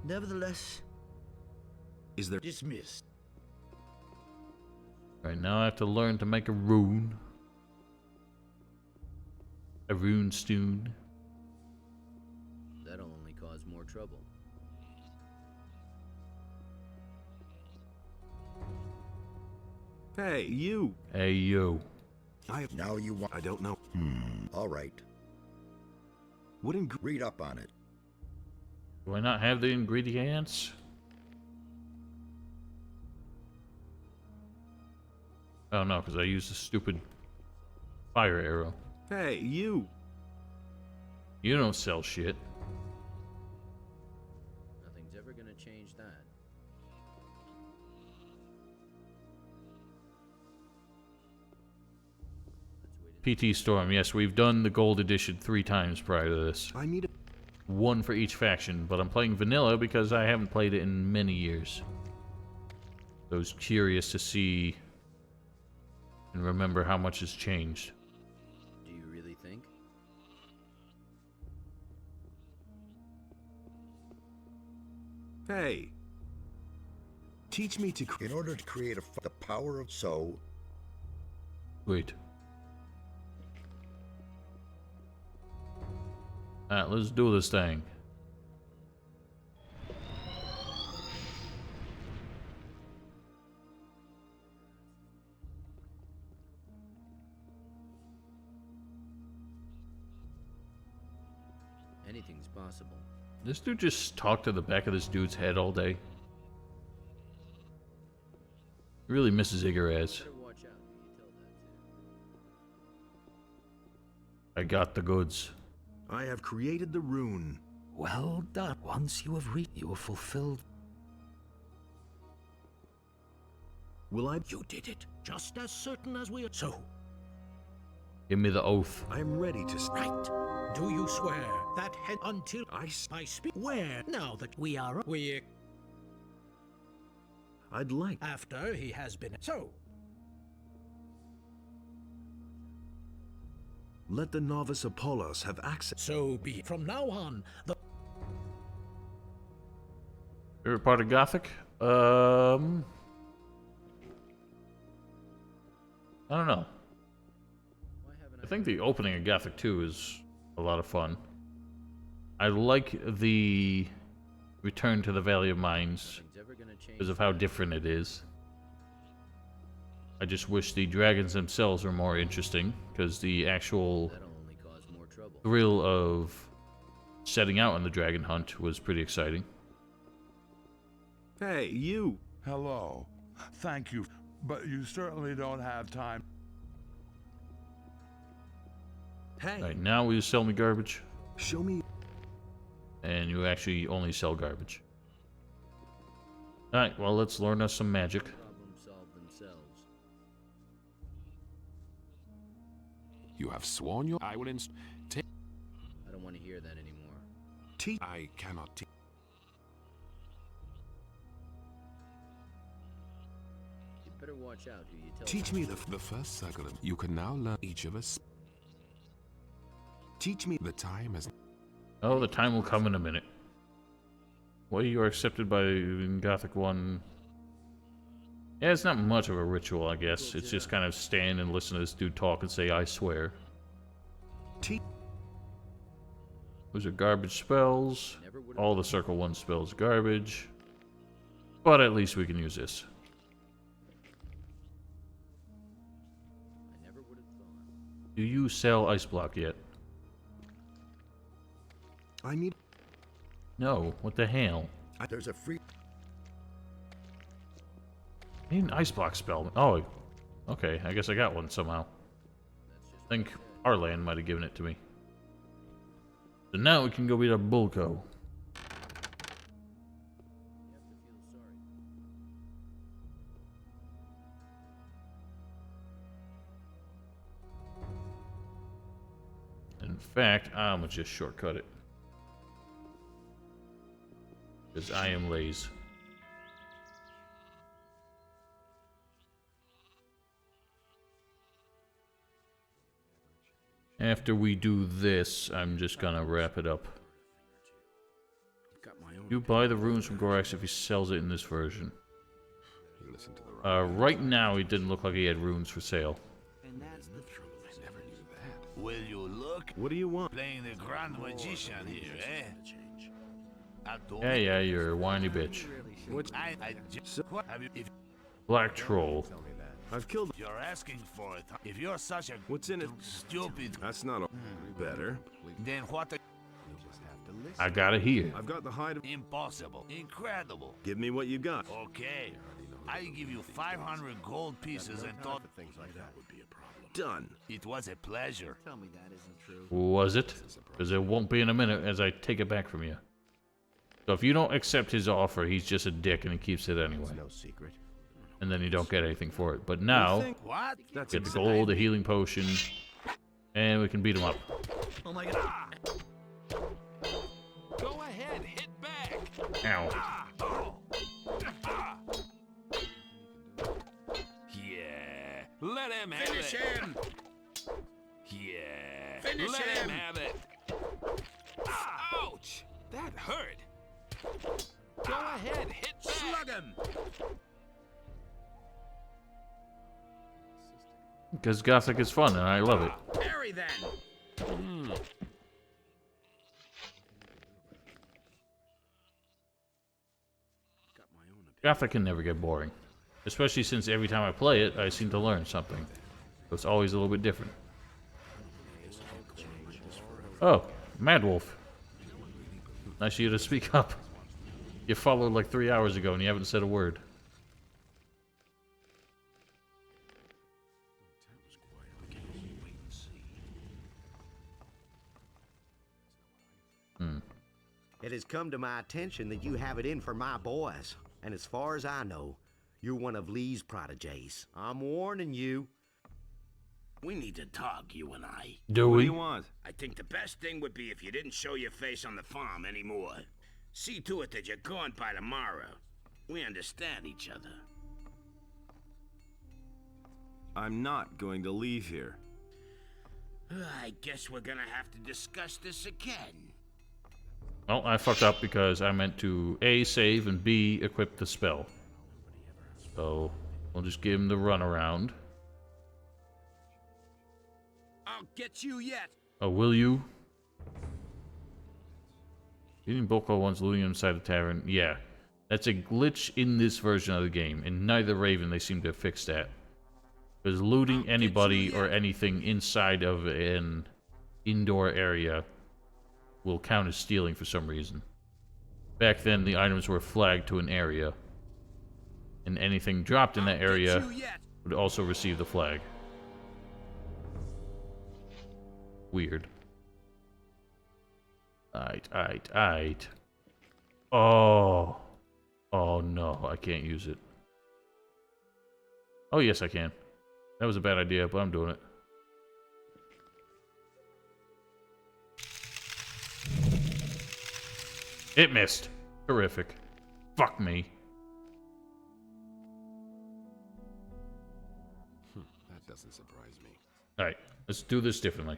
Nevertheless, Is there? dismissed. Right now I have to learn to make a rune. A rune stone. That'll only cause more trouble. Hey, you! Hey, yo. I have. Now you want. I don't know. All right. What Read up on it. Do I not have the ingredients? Oh no, because I used a stupid fire arrow. Hey, you! You don't sell shit. Nothing's ever gonna change that. Let's wait. PT Storm, yes, we've done the gold edition 3 times prior to this. I need a. One for each faction, but I'm playing vanilla because I haven't played it in many years. So I was curious to see and remember how much has changed. Do you really think? Hey! Teach me to. In order to create the power of so. Wait. Alright, let's do this thing. Anything's possible. This dude just talked to the back of this dude's head all day. He really misses Igaraz. Better watch out who you tell that to. I got the goods. I have created the rune. Well done. Once you have reached, you have fulfilled. Will I? You did it, just as certain as we are. So, Give me the oath. I am ready to. right. Do you swear that until I speak? Where? Now that we are, I'd like. after he has been. So, Let the novice Apollos have access. so be it. From now on, the Favorite part of Gothic? I don't know. Why haven't I think the opening of Gothic 2 is a lot of fun. I like the return to the Valley of Mines Nothing's ever gonna change. because of how different it is. I just wish the dragons themselves were more interesting because the actual That'll only cause more trouble. thrill of setting out on the dragon hunt was pretty exciting. Hey, you! Hello. Thank you, but you certainly don't have time. Hey! Alright, now will you sell me garbage? Show me. And you actually only sell garbage. Alright, well, let's learn us some magic. Problem solved themselves. You have sworn your... I will take... I don't want to hear that anymore. I cannot... You better watch out who you tell. Teach me the first circle of... You can now learn each of us. teach me The time has... Oh, the time will come in a minute. Well, you are accepted by in Gothic 1. Yeah, it's not much of a ritual, I guess. It's just kind of stand and listen to this dude talk and say, I swear. Those are garbage spells. All the Circle 1 spells garbage. But at least we can use this. I never would have thought. Do you sell Ice Block yet? I need No, what the hell? There's a free... I need an Ice Block spell. Oh, okay, I guess I got one somehow. I think Arlan might have given it to me. So now we can go beat up Bulko. You have to feel sorry. In fact, I'm gonna just shortcut it. Because I am lazy. After we do this, I'm just gonna wrap it up. You buy the runes from Gorax if he sells it in this version. Right now, it didn't look like he had runes for sale. And that's the trouble. I never knew that. Will you look? What do you want? Playing the grand magician here, eh? Yeah, you're a whiny bitch. What's I just have you, if Black Troll. I've killed you're asking for it, if you're such a What's in it? stupid, That's not a better. then what the I got it here. I've got the hide of impossible, incredible. Give me what you got. Okay, I give you 500 gold pieces and thought Done. it was a pleasure. Tell me that isn't true. Was it? Because it won't be in a minute as I take it back from you. So if you don't accept his offer, he's just a dick and he keeps it anyway. No secret. And then you don't get anything for it. But now, What? That's get the gold, the healing potion, and we can beat him up. Oh my god. Go ahead, hit back. Ow. Yeah. Let him have Finish it. him! Yeah. Finish Let him. him have it. Ouch! That hurt. Go ahead, hit back. Slug him! Because Gothic is fun and I love it. Parry then! Gothic can never get boring. Especially since every time I play it, I seem to learn something. So it's always a little bit different. Oh, Mad Wolf. Nice of you to speak up. You followed like 3 hours ago and you haven't said a word. It has come to my attention that you have it in for my boys. And as far as I know, you're one of Lee's prodigies. I'm warning you. We need to talk, you and I. Do What do we? you want? I think the best thing would be if you didn't show your face on the farm anymore. See to it that you're gone by tomorrow. We understand each other. I'm not going to leave here. I guess we're gonna have to discuss this again. Well, I fucked up because I meant to A, save, and B, equip the spell. So, we'll just give him the runaround. I'll get you yet. Oh, will you? Eating Bulko once looting inside the tavern. Yeah. That's a glitch in this version of the game. In neither Raven, they seem to have fixed that. Because looting anybody or anything inside of an indoor area will count as stealing for some reason. Back then, the items were flagged to an area. And anything dropped in that area would also receive the flag. Weird. Aight. Oh. Oh no, I can't use it. Oh yes, I can. That was a bad idea, but I'm doing it. It missed. Terrific. Fuck me. That doesn't surprise me. Alright, let's do this differently.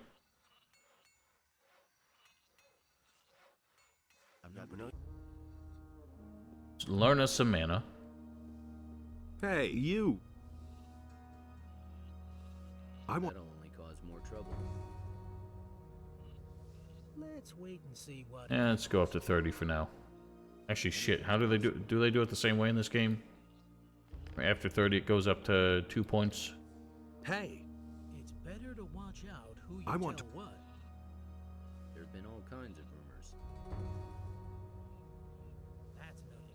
Let's learn us some mana. Hey, you! That'll only cause more trouble. Let's wait and see what. Yeah, let's go up to 30 for now. Actually, shit. How do they do? Do they do it the same way in this game? After 30, it goes up to 2 points. Hey! It's better to watch out who you I want tell what. There's been all kinds of rumors. That's nothing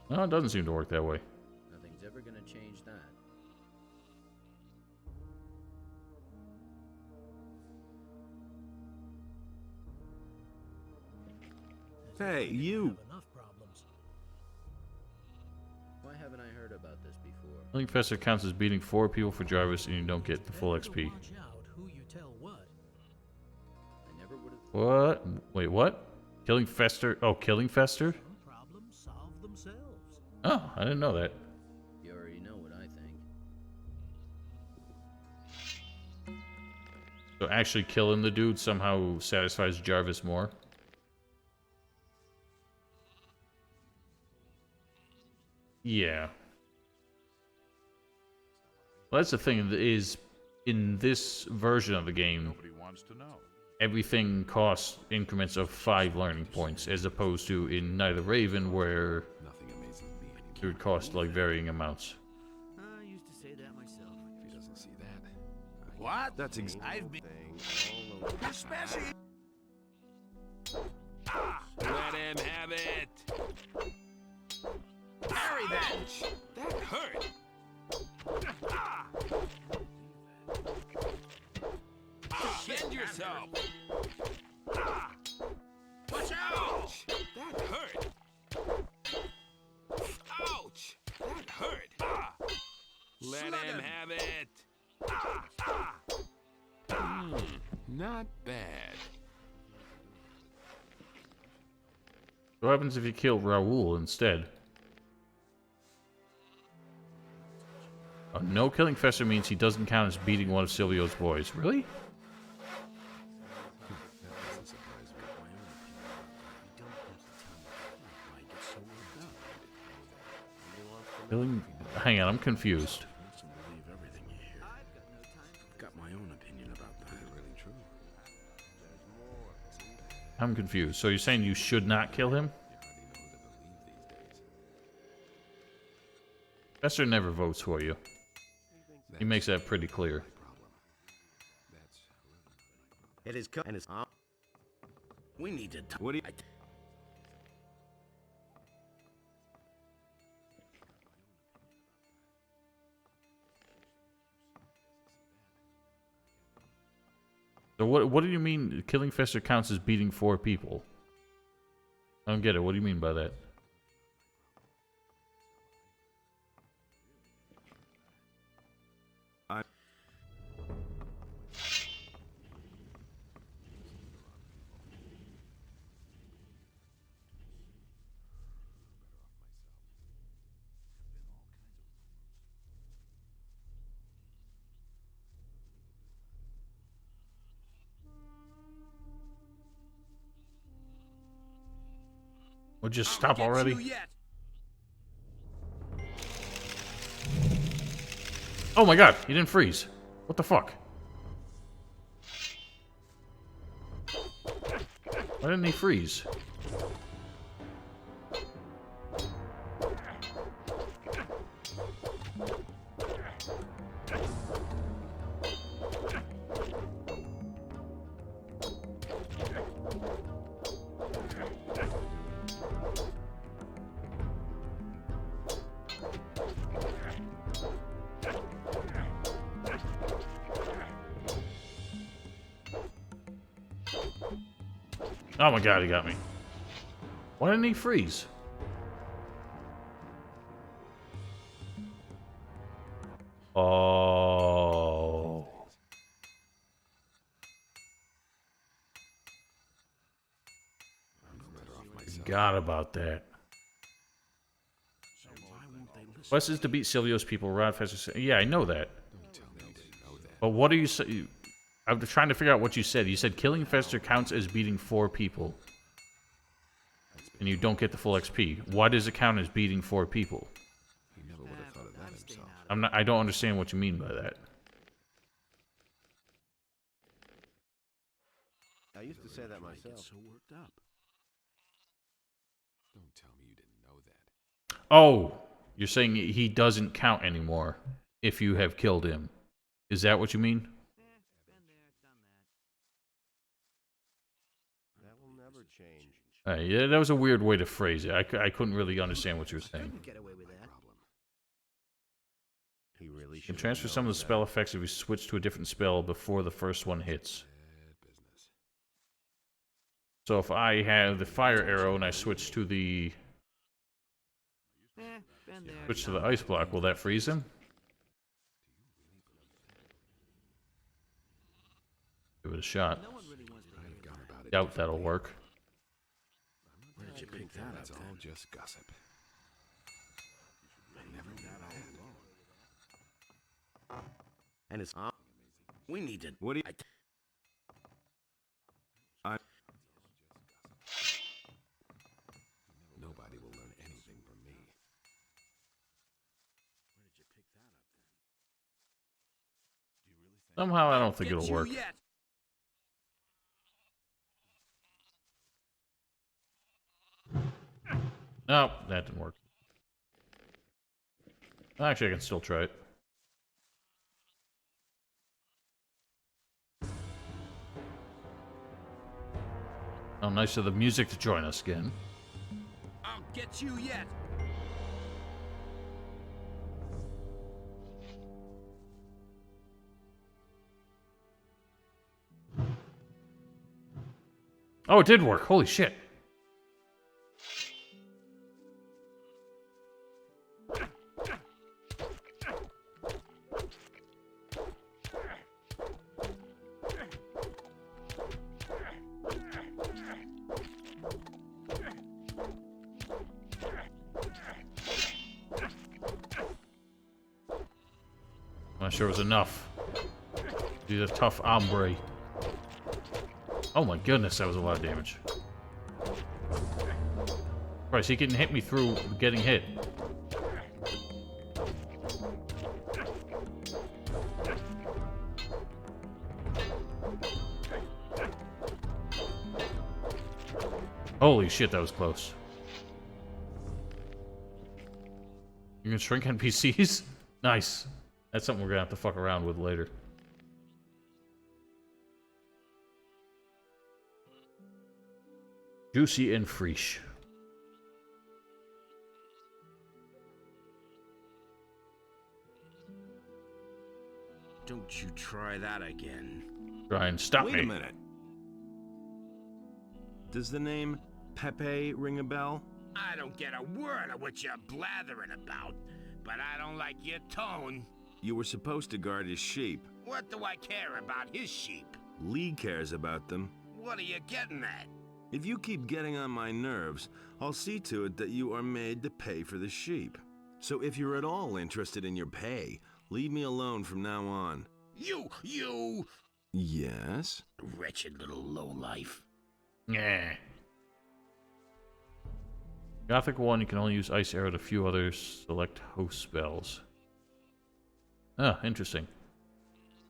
new. No, it doesn't seem to work that way. Nothing's ever gonna change that. Hey, you! Have enough problems. Why haven't I heard about this before? Killing Fester counts as beating 4 people for Jarvis, and you don't get the full Better to XP. watch out who you tell what. I never would have. What? Wait, what? Killing Fester? Oh, killing Fester? Some problems solve themselves. Oh, I didn't know that. You already know what I think. So actually killing the dude somehow satisfies Jarvis more? Yeah. Well, that's the thing, is in this version of the game, Nobody wants to know. everything costs increments of 5 learning points, as opposed to in Night of the Raven, where Nothing amazes me anymore. it would cost like varying amounts. I used to say that myself. If he doesn't see that. What? That's I've been... Especially... Let him have it! Parry that! That hurt! Defend yourself! Watch out! That hurt! Ouch! That hurt! Let Slug him him. have it! Not bad. What happens if you kill Raoul instead? Oh, no killing Fester means he doesn't count as beating one of Silvio's boys. Really? That doesn't surprise me. Killing... Hang on, I'm confused. Got my own opinion about that. Really true. I'm confused. So you're saying you should not kill him? Fester never votes for you. He makes that pretty clear. It is and it's We need to... What do you... So what do you mean killing Fester counts as beating 4 people? I don't get it. What do you mean by that? Well, just stop already. Oh my god, he didn't freeze. What the fuck? Why didn't he freeze? Oh my god, he got me. Why didn't he freeze? Oh. Forgot about that. Quest is to beat Silvio's people. Rod Fester. Yeah, I know that. But what are you saying? I'm trying to figure out what you said. You said killing Fester counts as beating 4 people. And you don't get the full XP. Why does it count as beating 4 people? I don't understand what you mean by that. I used to say that myself. So worked up. Don't tell me you didn't know that. Oh, you're saying he doesn't count anymore if you have killed him. Is that what you mean? That will never change. Yeah, that was a weird way to phrase it. I couldn't really understand what you were saying. Get away with that. He really You should can transfer some of the spell effects if you switch to a different spell before the first one hits. So if I have the fire arrow and I switch to the ice block, will that freeze him? Give it a shot. Doubt that'll work. Where did you pick that up? That's all just gossip. And it's We need to. what do you? Nobody will learn anything from me. Somehow I don't think it'll work. Nope, that didn't work. Actually, I can still try it. Oh, nice of the music to join us again. I'll get you yet. Oh, it did work. Holy shit. I'm not sure it was enough. He's a tough hombre. Oh my goodness, that was a lot of damage. Christ, he can hit me through getting hit. Holy shit, that was close. You can shrink NPCs? Nice. That's something we're gonna have to fuck around with later. Juicy and fresh. Don't you try that again. Try and stop Wait me. a minute. Does the name Pepe ring a bell? I don't get a word of what you're blathering about, but I don't like your tone. You were supposed to guard his sheep. What do I care about his sheep? Lee cares about them. What are you getting at? If you keep getting on my nerves, I'll see to it that you are made to pay for the sheep. So if you're at all interested in your pay, leave me alone from now on. You! Yes? Wretched little lowlife. Yeah. Gothic 1, you can only use Ice Arrow to a few other select host spells. Ah, interesting.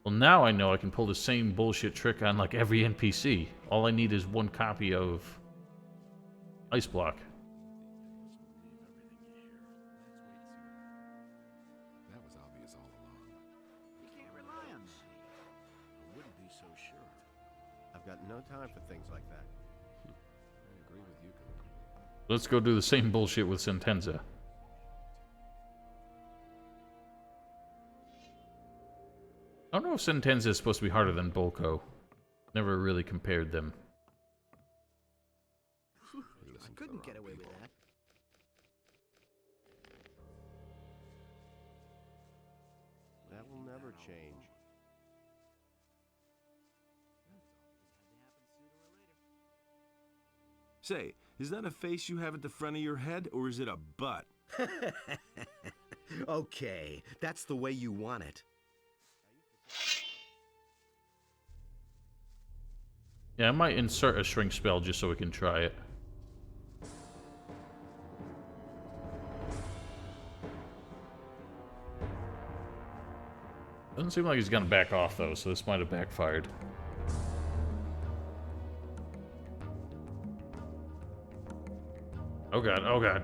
Well, now I know I can pull the same bullshit trick on like every NPC. All I need is one copy of Ice Block. That was obvious all along. You can't rely on me. I wouldn't be so sure. I've got no time for things like that. I agree with you completely. Let's go do the same bullshit with Sentenza. I don't know if Sentenza is supposed to be harder than Bolko. Never really compared them. Couldn't get away with that. That will never change. Say, is that a face you have at the front of your head, or is it a butt? Okay, that's the way you want it. Yeah, I might insert a shrink spell just so we can try it. Doesn't seem like he's gonna back off though, so this might have backfired. Oh god, oh god.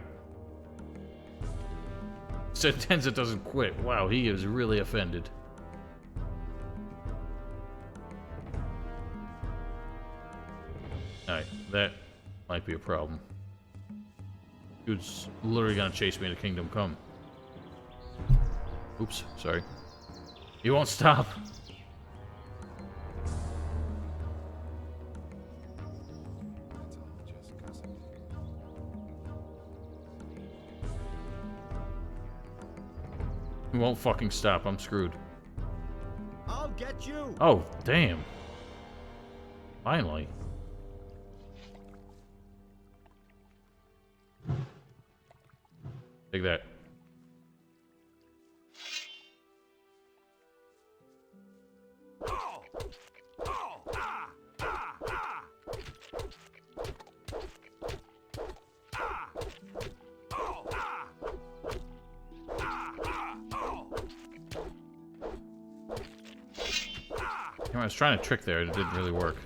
Sentenza doesn't quit. Wow, he is really offended. Alright, that might be a problem. Dude's literally gonna chase me to Kingdom Come. Oops, sorry. He won't stop. He won't fucking stop. I'm screwed. I'll get you. Oh, damn. Finally. Take that. I was trying to trick there, it didn't really work.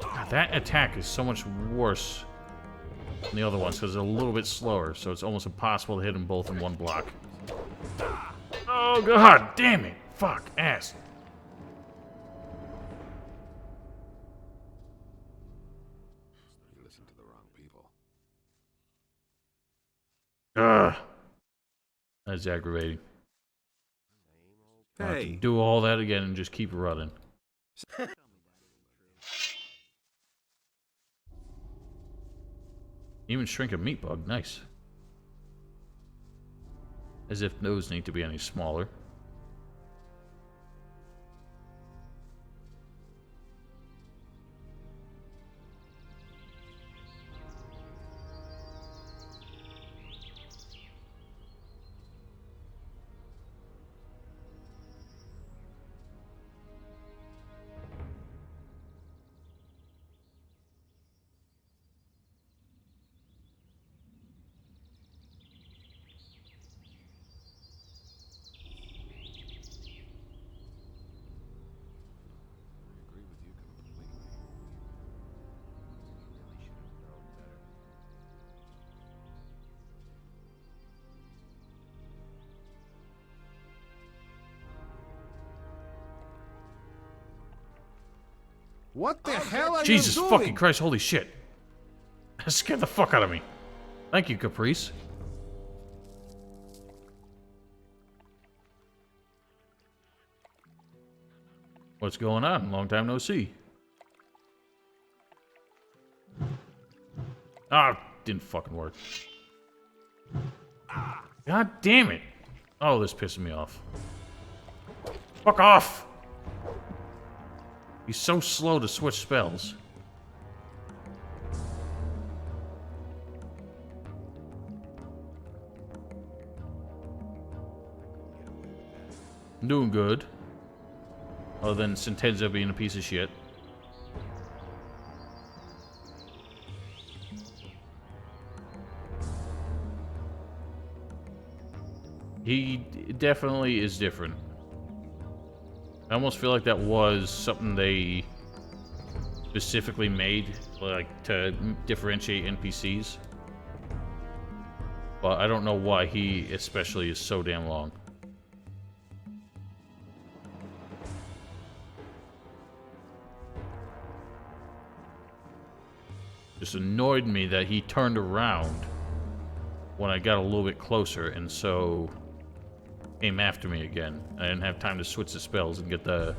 God, that attack is so much worse than the other ones because they're a little bit slower, so it's almost impossible to hit them both in one block. Oh god, damn it! Fuck, ass. You listen to the wrong people. Ugh. That's aggravating. I'll have to do all that again and just keep running. Even shrink a meat bug, nice. As if those need to be any smaller. What the hell are Jesus you doing? fucking Christ, holy shit. That scared the fuck out of me. Thank you, Caprice. What's going on? Long time no see. Ah, didn't fucking work. God damn it. Oh, this pisses me off. Fuck off! He's so slow to switch spells. I'm doing good. Other than Sentenza being a piece of shit. He definitely is different. I almost feel like that was something they specifically made, like, to differentiate NPCs. But I don't know why he especially is so damn long. Just annoyed me that he turned around when I got a little bit closer, and so came after me again. I didn't have time to switch the spells and get the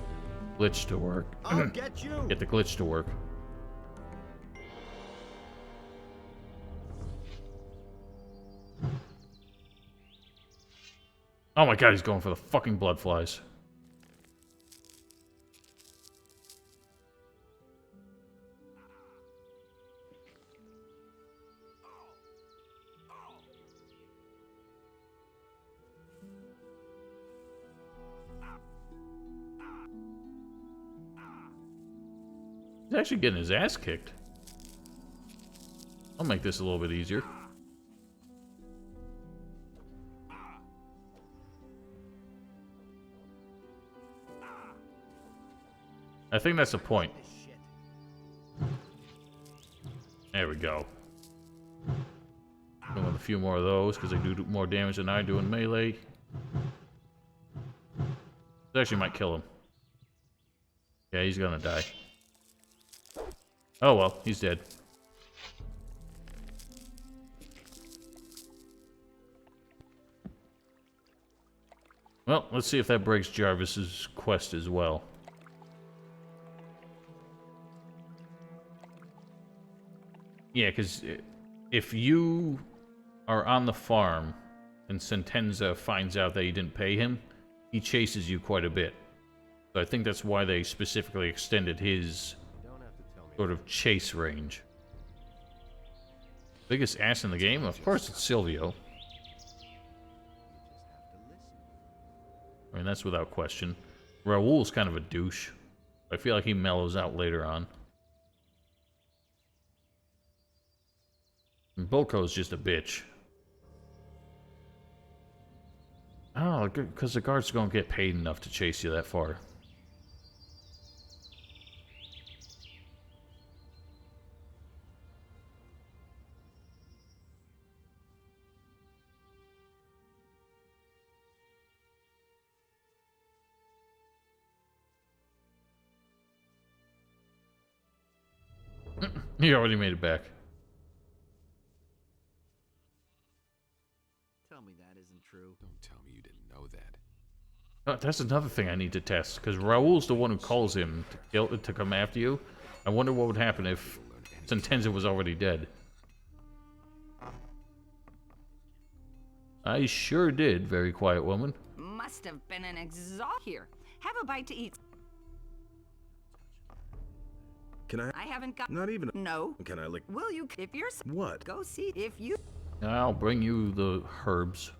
glitch to work. I'll get you. Get the glitch to work. Oh my god, he's going for the fucking blood flies. He's actually getting his ass kicked. I'll make this a little bit easier. I think that's the point. There we go. Going with a few more of those because they do more damage than I do in melee. This actually might kill him. Yeah, he's gonna die. Oh well, he's dead. Well, let's see if that breaks Jarvis's quest as well. Yeah, because if you are on the farm and Sentenza finds out that you didn't pay him, he chases you quite a bit. So I think that's why they specifically extended his sort of chase range. Biggest ass in the game? Of course it's Silvio. I mean, that's without question. Raul's kind of a douche. I feel like he mellows out later on. And Bulko's just a bitch. Oh, because the guards don't get paid enough to chase you that far. He already made it back. Tell me that isn't true. Don't tell me you didn't know that. That's another thing I need to test, because Raul's the one who calls him to come after you. I wonder what would happen if Sentenza was already dead. I sure did, very quiet woman. Must have been an exhaust here. Have a bite to eat. Can I? I haven't got. Not even. No. Can I lick? Will you? If you're. What? Go see if you. I'll bring you the herbs.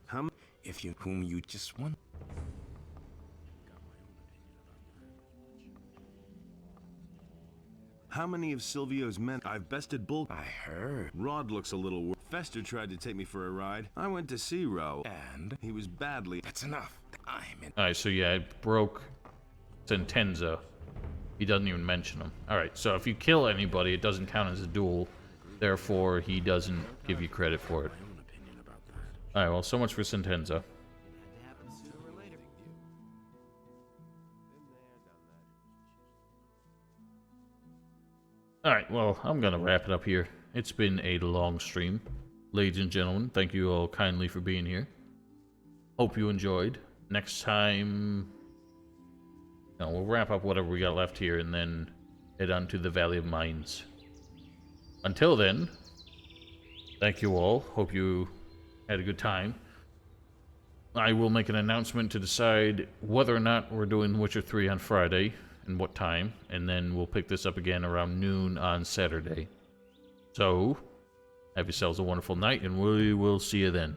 How? If you whom you just want. How many of Silvio's men? I've bested Bull. I heard. Rod looks a little. Fester tried to take me for a ride. I went to see Ro, And he was badly. that's enough. I'm in. Alright, so yeah, it broke Sentenza. He doesn't even mention him. Alright, so if you kill anybody, it doesn't count as a duel. Therefore, he doesn't give you credit for it. Alright, well, so much for Sentenza. Alright, well, I'm gonna wrap it up here. It's been a long stream. Ladies and gentlemen, thank you all kindly for being here. Hope you enjoyed. Next time, we'll wrap up whatever we got left here and then head on to the Valley of Mines. Until then, thank you all. Hope you had a good time. I will make an announcement to decide whether or not we're doing Witcher 3 on Friday and what time, and then we'll pick this up again around noon on Saturday. So, have yourselves a wonderful night, and we will see you then.